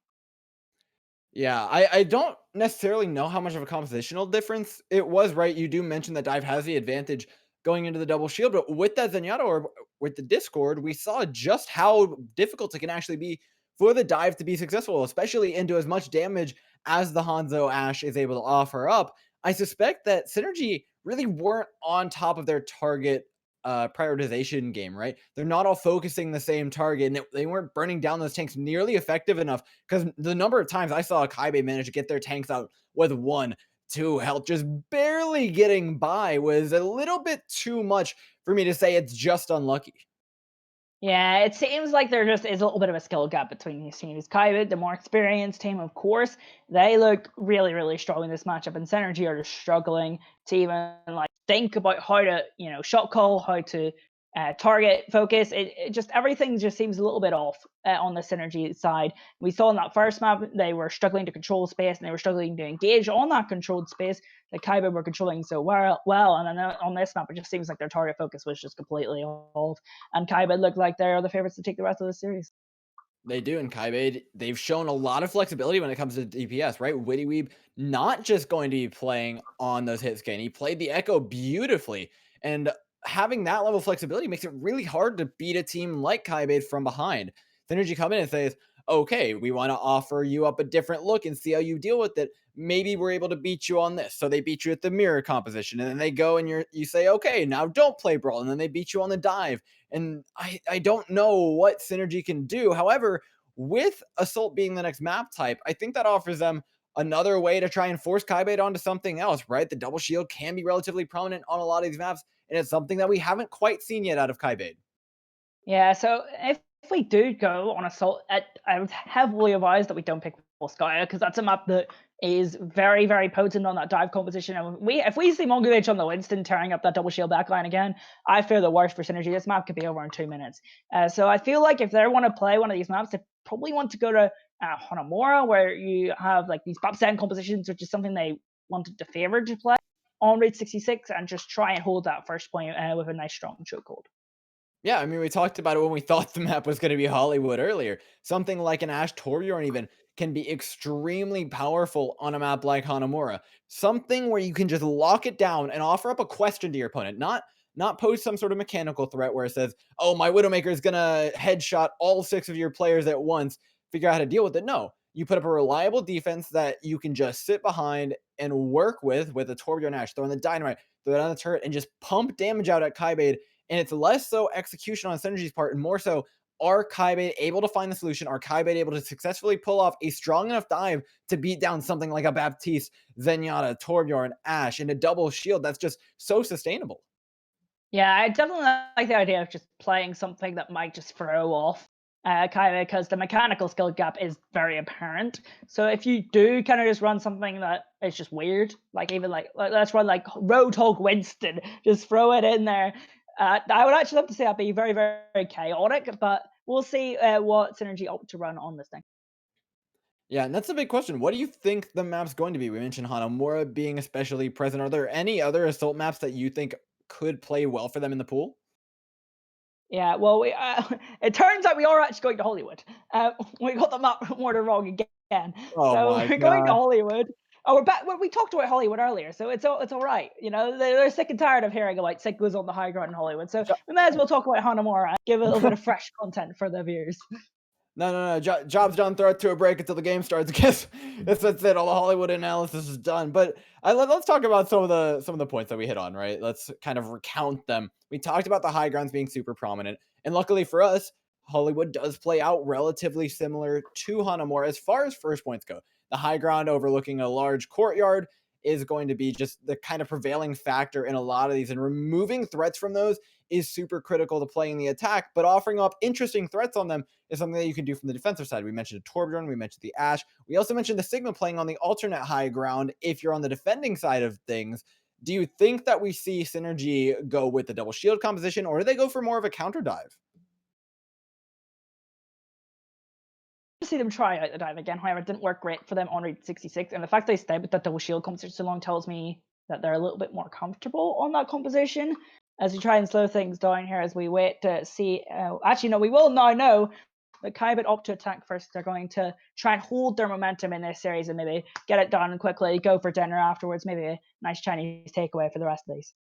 Yeah, I don't necessarily know how much of a compositional difference it was, right? You do mention that Dive has the advantage going into the double shield, but with that Zenyatta orb, with the Discord, we saw just how difficult it can actually be for the Dive to be successful, especially into as much damage as the Hanzo Ashe is able to offer up. I suspect that Synergy really weren't on top of their target prioritization game, right? They're not all focusing the same target, and they weren't burning down those tanks nearly effective enough because the number of times I saw a Kybaid manage to get their tanks out with 1, 2 health, just barely getting by was a little bit too much for me to say it's just unlucky. Yeah, it seems like there just is a little bit of a skill gap between these teams. Kybaid, the more experienced team, of course, they look really, really strong in this matchup, and Synergy are just struggling to even like think about how to, shot call, how to target focus. It just everything just seems a little bit off on the Synergy side. We saw in that first map they were struggling to control space and they were struggling to engage on that controlled space that Kybaid were controlling so well. And then on this map, it just seems like their target focus was just completely off, and Kybaid look like they're the favorites to take the rest of the series. They do in Kybaid. They've shown a lot of flexibility when it comes to DPS, right? Witty Weeb not just going to be playing on those hit scan. He played the Echo beautifully. And having that level of flexibility makes it really hard to beat a team like Kybaid from behind. Synergy come in and says, okay, we want to offer you up a different look and see how you deal with it. Maybe we're able to beat you on this. So they beat you at the mirror composition. And then they go and you say, okay, now don't play Brawl. And then they beat you on the dive. And I don't know what Synergy can do. However, with Assault being the next map type, I think that offers them another way to try and force Kybaid onto something else, right? The double shield can be relatively prominent on a lot of these maps, and it's something that we haven't quite seen yet out of Kybaid. Yeah, so if we do go on assault, I would heavily advise that we don't pick Volskaya because that's a map that is very, very potent on that dive composition. And if we see Mongolich on the Winston tearing up that double shield backline again, I fear the worst for Synergy. This map could be over in 2 minutes. So I feel like if they want to play one of these maps, they probably want to go to Hanamura, where you have like these top 10 compositions, which is something they wanted to favor to play on Raid 66, and just try and hold that first point with a nice strong chokehold. Yeah, I mean, we talked about it when we thought the map was going to be Hollywood earlier. Something like an Ash Torbjorn even can be extremely powerful on a map like Hanamura. Something where you can just lock it down and offer up a question to your opponent, not pose some sort of mechanical threat where it says, "Oh, my Widowmaker is going to headshot all 6 of your players at once. Figure out how to deal with it." No, you put up a reliable defense that you can just sit behind and work with a Torbjorn Ash, throwing the dynamite, throw it on the turret, and just pump damage out at Kybaid, and it's less so execution on Synergy's part and more so, are Kybaid able to find the solution? Are Kybaid able to successfully pull off a strong enough dive to beat down something like a Baptiste, Zenyatta, Torbjorn, Ash, and a double shield that's just so sustainable? Yeah, I definitely like the idea of just playing something that might just throw off kind of because the mechanical skill gap is very apparent. So if you do kind of just run something that is just weird, like even like let's run like Roadhog Winston, just throw it in there. I would actually love to see that be very, very chaotic, but we'll see what Synergy opt to run on this thing. Yeah, and that's the big question. What do you think the map's going to be? We mentioned Hanamura being especially present. Are there any other assault maps that you think could play well for them in the pool? Yeah, well, it turns out we are actually going to Hollywood. We got the map order wrong again. Oh So my we're going to god. Hollywood. Oh, we're back. We talked about Hollywood earlier, so it's all right. They're sick and tired of hearing about Sick was on the high ground in Hollywood. So we may as well talk about Hanamura and give a little bit of fresh content for the viewers. No, no, no. Job's done. Throw it to a break until the game starts. Guess that's it. All the Hollywood analysis is done. But let's talk about some of the points that we hit on. Right. Let's kind of recount them. We talked about the high grounds being super prominent, and luckily for us, Hollywood does play out relatively similar to Hanamura as far as first points go. The high ground overlooking a large courtyard is going to be just the kind of prevailing factor in a lot of these, and removing threats from those is super critical to playing the attack. But offering up interesting threats on them is something that you can do from the defensive side. We mentioned a Torbjorn, we mentioned the Ash. We also mentioned the Sigma playing on the alternate high ground if you're on the defending side of things. Do you think that we see Synergy go with the double shield composition, or do they go for more of a counter dive? To see them try out the dive again. However, it didn't work great for them on Route 66, and the fact they stayed with that double shield composition so long tells me that they're a little bit more comfortable on that composition. As we try and slow things down here, as we wait to see. Actually, no, we will now know that Kybaid opt to attack first. They're going to try and hold their momentum in this series and maybe get it done quickly, go for dinner afterwards, maybe a nice Chinese takeaway for the rest of these.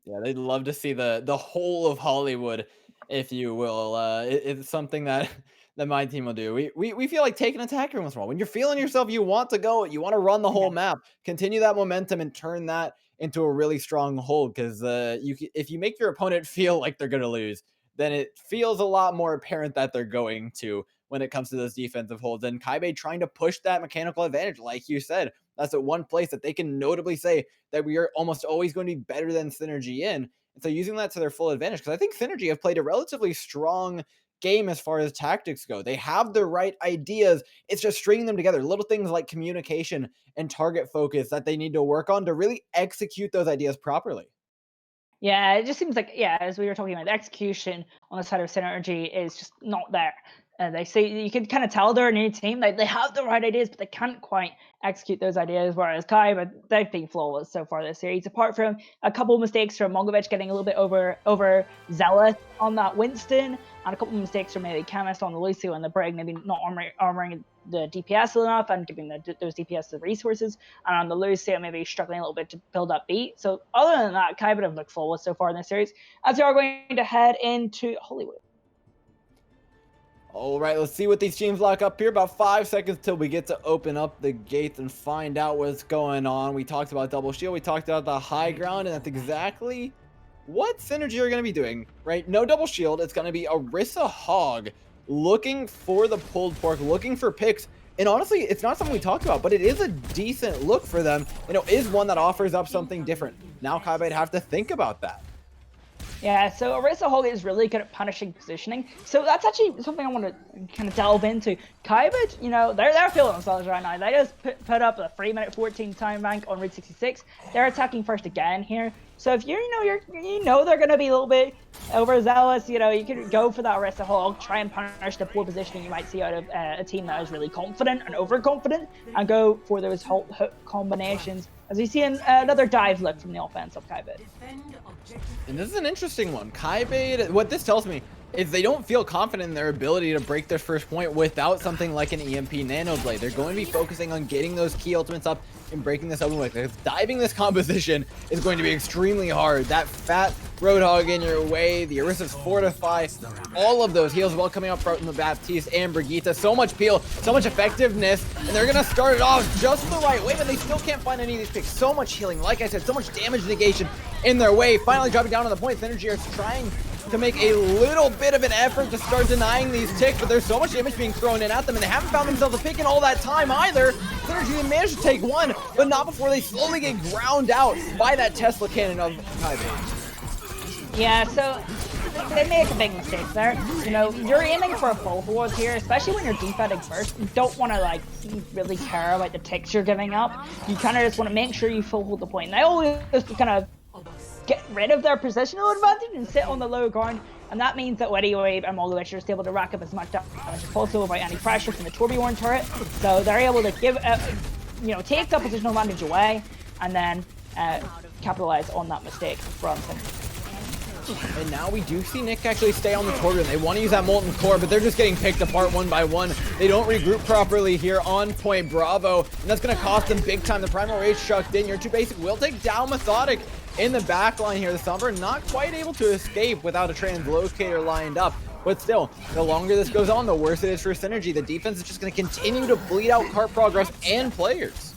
Yeah, they'd love to see the whole of Hollywood, if you will. It's something that that my team will do. We feel like taking attack every once in a while. When you're feeling yourself, you want to go. You want to run the Yeah. whole map. Continue that momentum and turn that into a really strong hold. Because if you make your opponent feel like they're going to lose, then it feels a lot more apparent that they're going to when it comes to those defensive holds. And Kaibe trying to push that mechanical advantage, like you said, that's the one place that they can notably say that we are almost always going to be better than Synergy in. And so using that to their full advantage, because I think Synergy have played a relatively strong game as far as tactics go. They have the right ideas. It's just stringing them together. Little things like communication and target focus that they need to work on to really execute those ideas properly. Yeah, it just seems like, yeah, as we were talking about, the execution on the side of Synergy is just not there. They say you can kind of tell they're a new team. They have the right ideas, but they can't quite execute those ideas. Whereas Kai, but they've been flawless so far this series. Apart from a couple of mistakes from Mongovic getting a little bit over zealous on that Winston, and a couple of mistakes from maybe Chemist on the Lucio and the Brig, maybe not armoring the DPS enough and giving those DPS the resources. And on the Lucio, maybe struggling a little bit to build up beat. So other than that, Kai would have looked flawless so far in this series. As we are going to head into Hollywood. All right, let's see what these teams lock up here. About 5 seconds till we get to open up the gates and find out what's going on. We talked about double shield. We talked about the high ground, and that's exactly what Synergy are going to be doing, right? No double shield. It's going to be Orisa Hog looking for the pulled pork, looking for picks. And honestly, it's not something we talked about, but it is a decent look for them. Is one that offers up something different. Now Kybaid have to think about that. Yeah, so Orisa Hog is really good at punishing positioning. So that's actually something I want to kind of delve into. Kybaid, they're feeling themselves right now. They just put up a 3-minute 14 time rank on Route 66. They're attacking first again here. So if they're going to be a little bit overzealous, you can go for that Orisa Hog, try and punish the poor positioning you might see out of a team that is really confident and overconfident, and go for those hook combinations. As we see another dive look from the offense of Kybaid. And this is an interesting one. Kybaid, what this tells me is they don't feel confident in their ability to break their first point without something like an EMP Nano Blade. They're going to be focusing on getting those key ultimates up and breaking this open. Because diving this composition is going to be extremely hard. That fat Roadhog in your way, the Orisa's Fortify, all of those heals while coming up from the Baptiste and Brigitte. So much peel, so much effectiveness, and they're going to start it off just the right way, but they still can't find any of these picks. So much healing, like I said, so much damage negation in their way. Finally dropping down on the point. Synergy are trying to make a little bit of an effort to start denying these ticks, but there's so much damage being thrown in at them, and they haven't found themselves a pick in all that time either. Synergy managed to take one, but not before they slowly get ground out by that Tesla cannon of Kybaid. Yeah, so they make a big mistake there. You're aiming for a full hold here, especially when you're defending first. You don't want to really care about the ticks you're giving up. You kind of just want to make sure you full hold the point. And they always kind of get rid of their positional advantage and sit on the low ground, and that means that Weddy Wave and Molowich are just able to rack up as much damage as possible without any pressure from the Torbjorn turret. So they're able to take that positional advantage away and then capitalize on that mistake from Synergy. And now we do see Nick actually stay on the Torbjorn. They want to use that Molten Core, but they're just getting picked apart one by one. They don't regroup properly here on point Bravo, and that's going to cost them big time. The Primal Rage chucked in. Your 2 basic will take down Methodic in the back line here. The Sombra not quite able to escape without a translocator lined up. But still, the longer this goes on, the worse it is for Synergy. The defense is just going to continue to bleed out cart progress and players.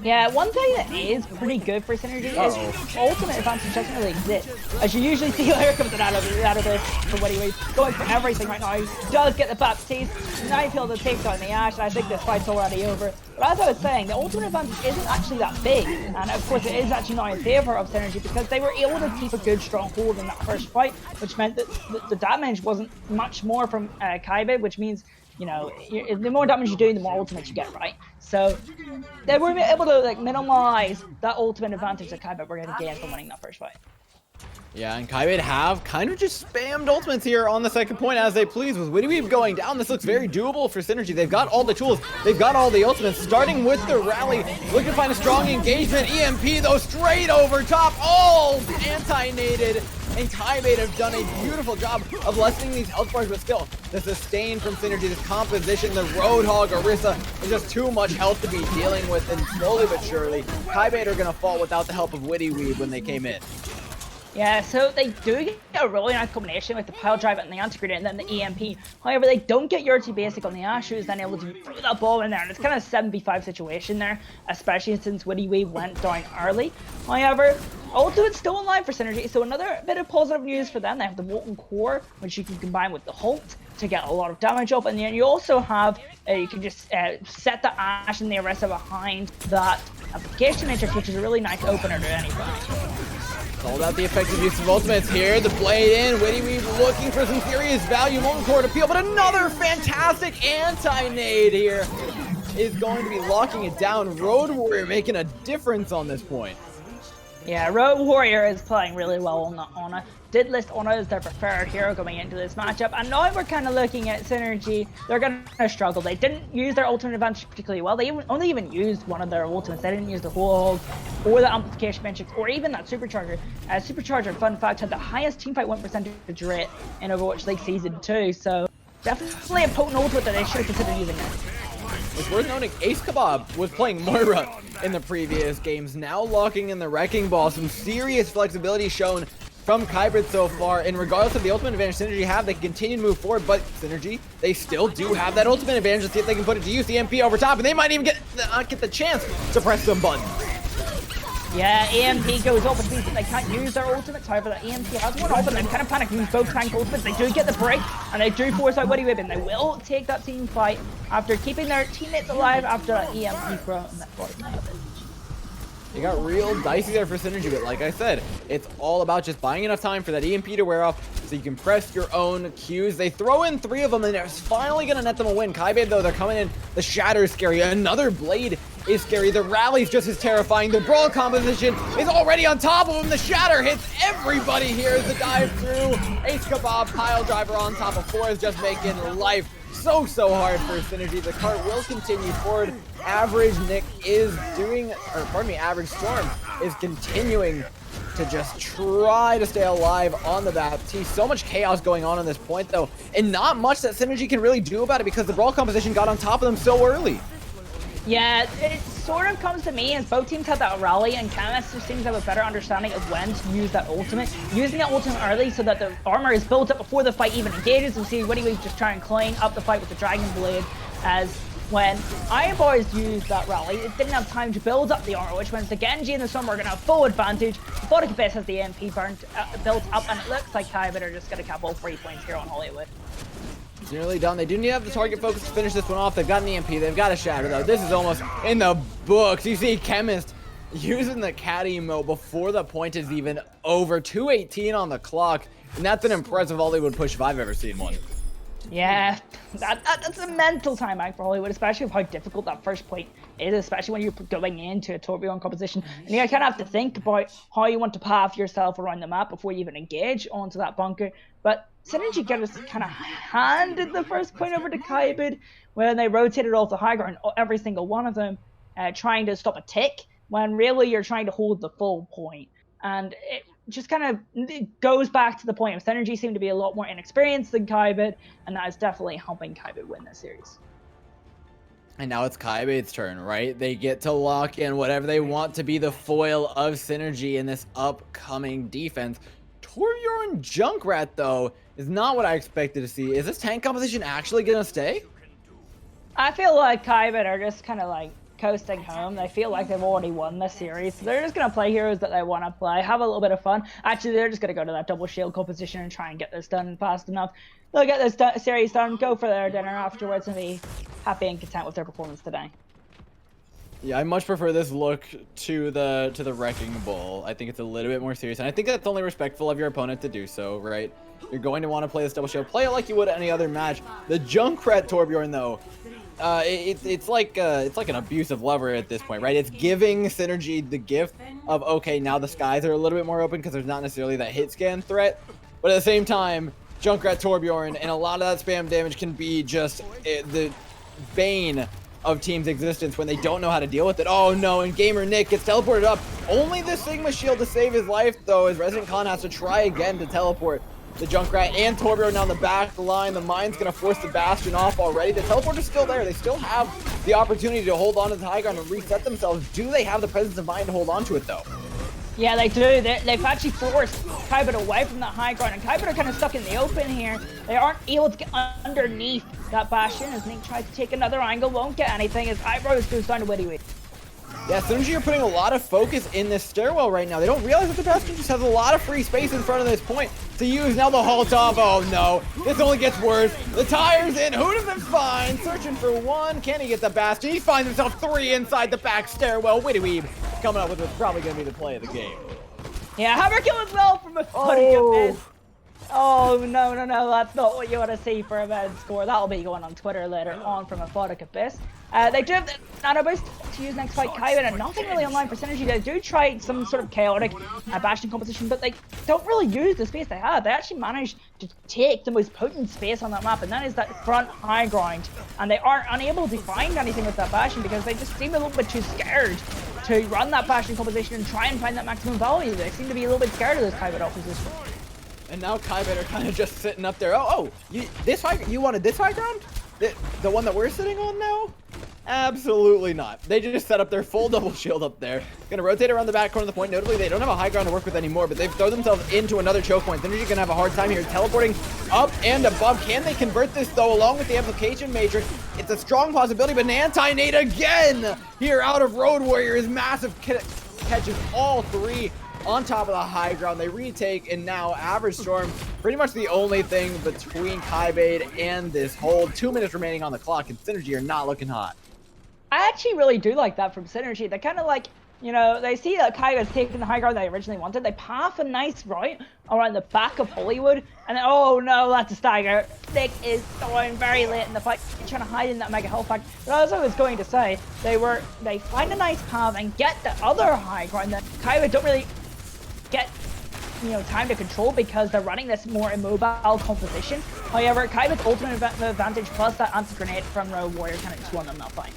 Yeah, one thing that is pretty good for Synergy is ultimate advantage doesn't really exist. As you usually see, here comes it out of this from what he was going for everything right now. He does get the Baptiste. Now he feels the takedown the Ashe, and I think this fight's already over. But as I was saying, the ultimate advantage isn't actually that big. And of course, it is actually not in favor of Synergy because they were able to keep a good strong hold in that first fight, which meant that the damage wasn't much more from Kybaid, which means the more damage you do, the more ultimates you get, right? So they were able to minimize that ultimate advantage that Kybaid were going to gain from winning that first fight. Yeah, and Kybaid have kind of just spammed ultimates here on the second point as they please. With Witty Weave going down, this looks very doable for Synergy. They've got all the tools. They've got all the ultimates. Starting with the rally, looking to find a strong engagement. EMP, though, straight over top. All anti-nated. And Kybaid have done a beautiful job of lessening these health bars, but still, the sustain from Synergy, this composition, the Roadhog, Orisa, is just too much health to be dealing with, and slowly but surely, Kybaid are going to fall without the help of Witty Weave when they came in. Yeah, so they do get a really nice combination with the pile drive and the anti-grenade and then the EMP. However, they don't get your basic on the Ashe, who's then able to throw that ball in there. And it's kind of a 7v5 situation there, especially since Witty Wave went down early. However, Ultimate's still in line for Synergy, so another bit of positive news for them. They have the Molten Core, which you can combine with the Halt to get a lot of damage up. And then you also have, you can just set the Ashe and the Orisa behind that Application Matrix, which is a really nice opener to anybody. all about the effective use of ultimates here. The blade in, Witty Weave looking for some serious value. Molten Core to peel, but another fantastic anti-nade here is going to be locking it down. Road Warrior making a difference on this point. Yeah, Road Warrior is playing really well on the Ana. Did list Ana as their preferred hero going into this matchup, and now we're kind of looking at Synergy. They're going to struggle. They didn't use their ultimate advantage particularly well. They only used one of their ultimates. They didn't use the whole hog, or the amplification matrix, or even that supercharger. Supercharger, fun fact, had the highest teamfight win percentage rate in Overwatch League Season 2, so definitely a potent ultimate that they should have considered using it. It's worth noting, Ace Kebab was playing Moira in the previous games, now locking in the Wrecking Ball. Some serious flexibility shown from Kybaid so far, and regardless of the ultimate advantage Synergy have, they can continue to move forward, but Synergy, they still do have that ultimate advantage to see if they can put it to use. The MP over top, and they might even not get the chance to press some buttons. Yeah, EMP goes up, which means that they can't use their ultimates. However, the EMP has one up, and they've kind of panicked, use both tank ultimates. They do get the break, and they do force out Witty Weave, and they will take that team fight after keeping their teammates alive after that EMP throw and that bottom of it. It got real dicey there for Synergy, but like I said, it's all about just buying enough time for that EMP to wear off so you can press your own Qs. They throw in 3 of them, and it's finally going to net them a win. Kybaid, though, they're coming in. The Shatter is scary. Another Blade is scary. The Rally's just as terrifying. The Brawl composition is already on top of him. The Shatter hits everybody here as the dive through. Ace Kebab, pile driver on top of 4 is just making life so hard for Synergy. The cart will continue forward. Average Nick is doing, or pardon me, Average Storm is continuing to just try to stay alive on the Baptiste. So much chaos going on this point, though, and not much that Synergy can really do about it because the Brawl composition got on top of them so early. Yeah, it sort of comes to me as both teams have that Rally, and Chemist just seems to have a better understanding of when to use that ultimate. Using that ultimate early so that the armor is built up before the fight even engages. We see Witty Weave just try and clean up the fight with the Dragon Blade, as when Iron Boys used that Rally, it didn't have time to build up the armor, which means the Genji and the Storm are going to have full advantage. Bodic Abyss has the MP built up, and it looks like Kybaid are just going to cap all 3 points here on Hollywood. It's nearly done. They do need to have the target focus to finish this one off. They've got an EMP. They've got a Shatter, though. This is almost in the books. You see Chemist using the cat emote before the point is even over. 2:18 on the clock, and that's an impressive Hollywood push if I've ever seen one. Yeah, that's a mental time out for Hollywood, especially with how difficult that first point is, especially when you're going into a Tourbillon composition. And you kind of have to think about how you want to path yourself around the map before you even engage onto that bunker. But Synergy just kind of handed the first point over to Kybaid when they rotated off the high ground, every single one of them, trying to stop a tick, when really you're trying to hold the full point. And it just kind of goes back to the point of Synergy seem to be a lot more inexperienced than Kybaid, and that is definitely helping Kybaid win this series. And now it's Kybaid's turn, right? They get to lock in whatever they want to be the foil of Synergy in this upcoming defense. Torbjorn Junkrat, though, is not what I expected to see. Is this tank composition actually going to stay? I feel like Kybaid are just kind of like coasting home. They feel like they've already won this series, so they're just going to play heroes that they want to play, have a little bit of fun. Actually, they're just going to go to that double shield composition and try and get this done fast enough. They'll get this series done, go for their dinner afterwards, and be happy and content with their performance today. Yeah, I much prefer this look to the Wrecking Ball. I think it's a little bit more serious, and I think that's only respectful of your opponent to do so, right? You're going to want to play this double shield. Play it like you would any other match. The Junkrat Torbjorn, though, it's like an abusive lover at this point, right? It's giving Synergy the gift of, okay, now the skies are a little bit more open because there's not necessarily that hit scan threat, but at the same time, Junkrat Torbjorn and a lot of that spam damage can be just the bane of team's existence when they don't know how to deal with it. Oh no, and Gamer Nick gets teleported up. Only the Sigma shield to save his life, though, as Resident Con has to try again to teleport the Junkrat and Torbjorn down the back line. The mine's going to force the Bastion off already. The teleporter's still there. They still have the opportunity to hold on to the high ground and reset themselves. Do they have the presence of mind to hold on to it, though? Yeah, they do. They've actually forced Kybaid away from that high ground, and Kybaid are kind of stuck in the open here. They aren't able to get underneath that Bastion as Nick tries to take another angle, won't get anything as Eyebrows goes down to Witty Weave. Yeah, Synergy are putting a lot of focus in this stairwell right now. They don't realize that the Bastion just has a lot of free space in front of this point to use. Now the halt off. Oh no, this only gets worse. The tire's in. Who does it find? Searching for one. Can he get the Bastion? He finds himself 3 inside the back stairwell. Witty Weave coming up with what's probably going to be the play of the game. Yeah, hammer kill as well from a Oh, Oh, no, no, no, that's not what you want to see for a men's score. That'll be going on Twitter later on from Aphotic Abyss. They do have the nano boost to use next fight Kybaid, and nothing really online for Synergy. They do try some sort of chaotic bashing composition, but they don't really use the space they have. They actually managed to take the most potent space on that map, and that is that front high ground. And they are unable to find anything with that bashing because they just seem a little bit too scared to run that bashing composition and try and find that maximum value. They seem to be a little bit scared of this Kybaid opposition. and now Kybaid are kind of just sitting up there. You wanted this high ground? The one that we're sitting on now? Absolutely not. They just set up their full double shield up there. Gonna rotate around the back corner of the point. Notably, they don't have a high ground to work with anymore, but they've thrown themselves into another choke point. Synergy gonna have a hard time here teleporting up and above. Can they convert this though, along with the application matrix? It's a strong possibility, but an anti-nade again here out of Road Warriors. Massive catches all three on top of the high ground. They retake, and now Average Storm, pretty much the only thing between Kybaid and this hold. 2 minutes remaining on the clock, and Synergy are not looking hot. I actually really do like that from Synergy. They kind of like, you know, they see that Kybaid's taking the high ground they originally wanted. They path a nice route around the back of Hollywood, and then, oh no, that's a stagger. Nick is going very late in the fight, trying to hide in that mega health pack. But as I was going to say, they find a nice path and get the other high ground that Kybaid don't really get, you know, time to control because they're running this more immobile composition. However, Kybaid's ultimate advantage plus that anti-grenade from Road Warrior kind of just won them that fight.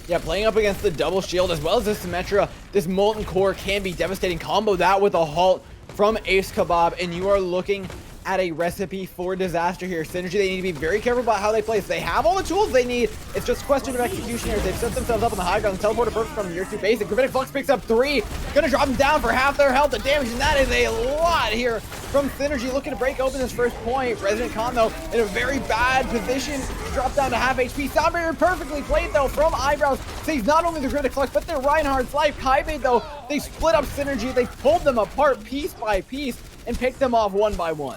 Yeah, playing up against the double shield as well as this Symmetra, this Molten Core can be devastating. Combo that with a halt from Ace Kebab, and you are looking at a recipe for disaster here. Synergy, they need to be very careful about how they play. So they have all the tools they need. It's just a question of execution here. They've set themselves up on the high ground. Teleporter perfect from year 2 basic. Gravitic Flux picks up 3. Gonna drop them down for half their health. The damage, and that is a lot here from Synergy. Looking to break open this first point. Resident Con, though, in a very bad position. Drop down to half HP. Sound barrier perfectly played, though, from Eyebrows. Saves not only the Gravitic Flux, but their Reinhardt's life. Kybaid, though, they split up Synergy. They pulled them apart piece by piece and picked them off one by one.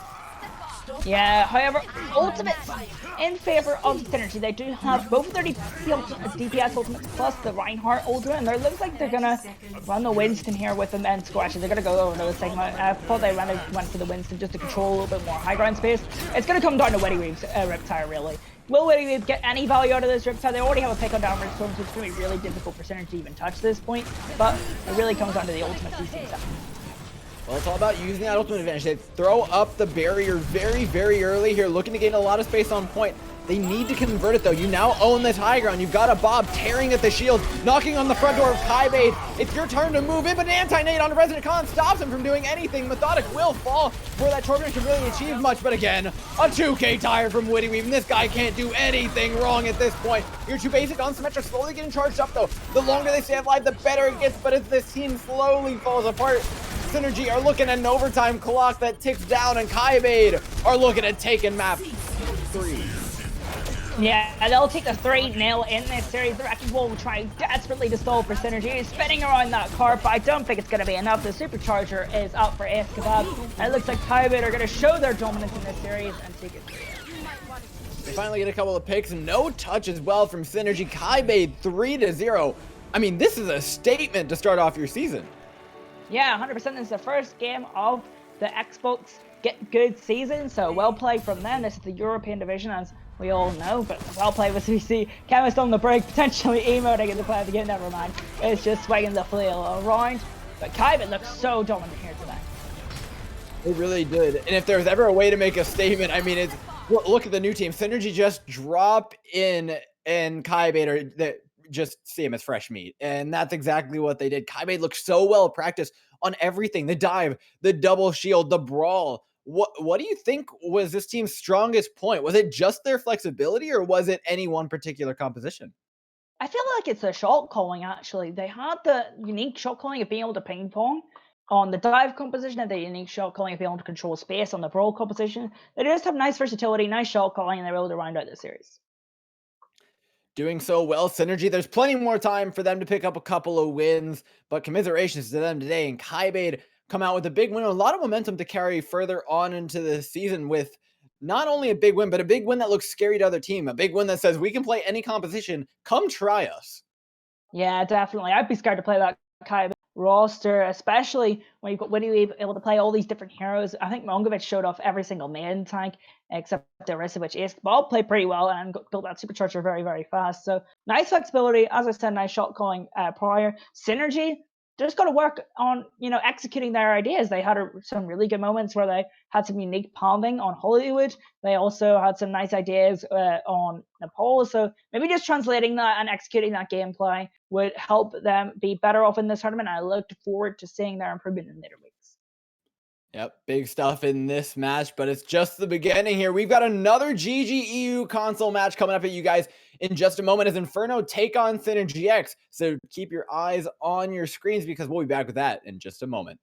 Yeah, however, ultimates in favor of Synergy. They do have both of their DPS ultimates plus the Reinhardt ultimate, and it looks like they're gonna run the Winston here with them and squashes. They're gonna go over the segment. I thought they went for the Winston just to control a little bit more high ground space. It's gonna come down to Witty Weave's Riptire, really. Will Witty Weave get any value out of this Riptire? They already have a pick on downward storm, so it's gonna be really difficult for Synergy to even touch this point, but it really comes down to the ultimate CC stuff. Well, it's all about using that ultimate advantage. They throw up the barrier very, very early here, looking to gain a lot of space on point. They need to convert it, though. You now own this high ground. You've got a Bob tearing at the shield, knocking on the front door of Kybaid. It's your turn to move in, but an anti-nade on Resident Con stops him from doing anything. Methodic will fall before that Torment can really achieve much, but again, a 2K tire from Witty Weave, and this guy can't do anything wrong at this point. Your 2 basic on Symmetra slowly getting charged up, though. The longer they stay alive, the better it gets, but as this team slowly falls apart, Synergy are looking at an overtime clock that ticks down, and Kybaid are looking at taking map 3. Yeah, they'll take the 3-0 in this series. The Wrecking Ball will try desperately to stall for Synergy. He's spinning around that car, but I don't think it's going to be enough. The Supercharger is up for Ace Kebab, and it looks like Kybaid are going to show their dominance in this series and take it. They finally get a couple of picks. No touch as well from Synergy. Kybaid 3-0. I mean, this is a statement to start off your season. Yeah, 100%. This is the first game of the Xbox GitGud season, so well played from them. This is the European division, as we all know, but well played with CC. Chemist on the break, potentially emoting in the play of the game, never mind. It's just swinging the flail around. But Kybaid looks so dominant here today. It really did. And if there's ever a way to make a statement, I mean, it's look at the new team. Synergy just drop in, and Kybaid are just see him as fresh meat. And that's exactly what they did. Kybaid looked so well practiced on everything. The dive, the double shield, the brawl. What do you think was this team's strongest point? Was it just their flexibility, or was it any one particular composition? I feel like it's the shot calling, actually. They had the unique shot calling of being able to ping pong on the dive composition, and the unique shot calling of being able to control space on the brawl composition. They just have nice versatility, nice shot calling, and they're able to round out the series. Doing so well, Synergy. There's plenty more time for them to pick up a couple of wins, but commiserations to them today. And Kybaid come out with a big win, a lot of momentum to carry further on into the season with not only a big win, but a big win that looks scary to other team. A big win that says we can play any competition. Come try us. Yeah, definitely. I'd be scared to play that Kybaid. roster, especially when you're able to play all these different heroes. I think Mongovic showed off every single main tank except Orisa, which Ace Ball played pretty well and built that supercharger very, very fast. So nice flexibility, as I said, nice shot calling prior. Synergy, just got to work on executing their ideas. They had some really good moments where they had some unique ponding on Hollywood. They also had some nice ideas on Nepal. So maybe just translating that and executing that gameplay would help them be better off in this tournament. I look forward to seeing their improvement in later weeks. Yep, big stuff in this match, but it's just the beginning here. We've got another GGEU console match coming up at you guys in just a moment as Inferno take on Synergy X. So keep your eyes on your screens because we'll be back with that in just a moment.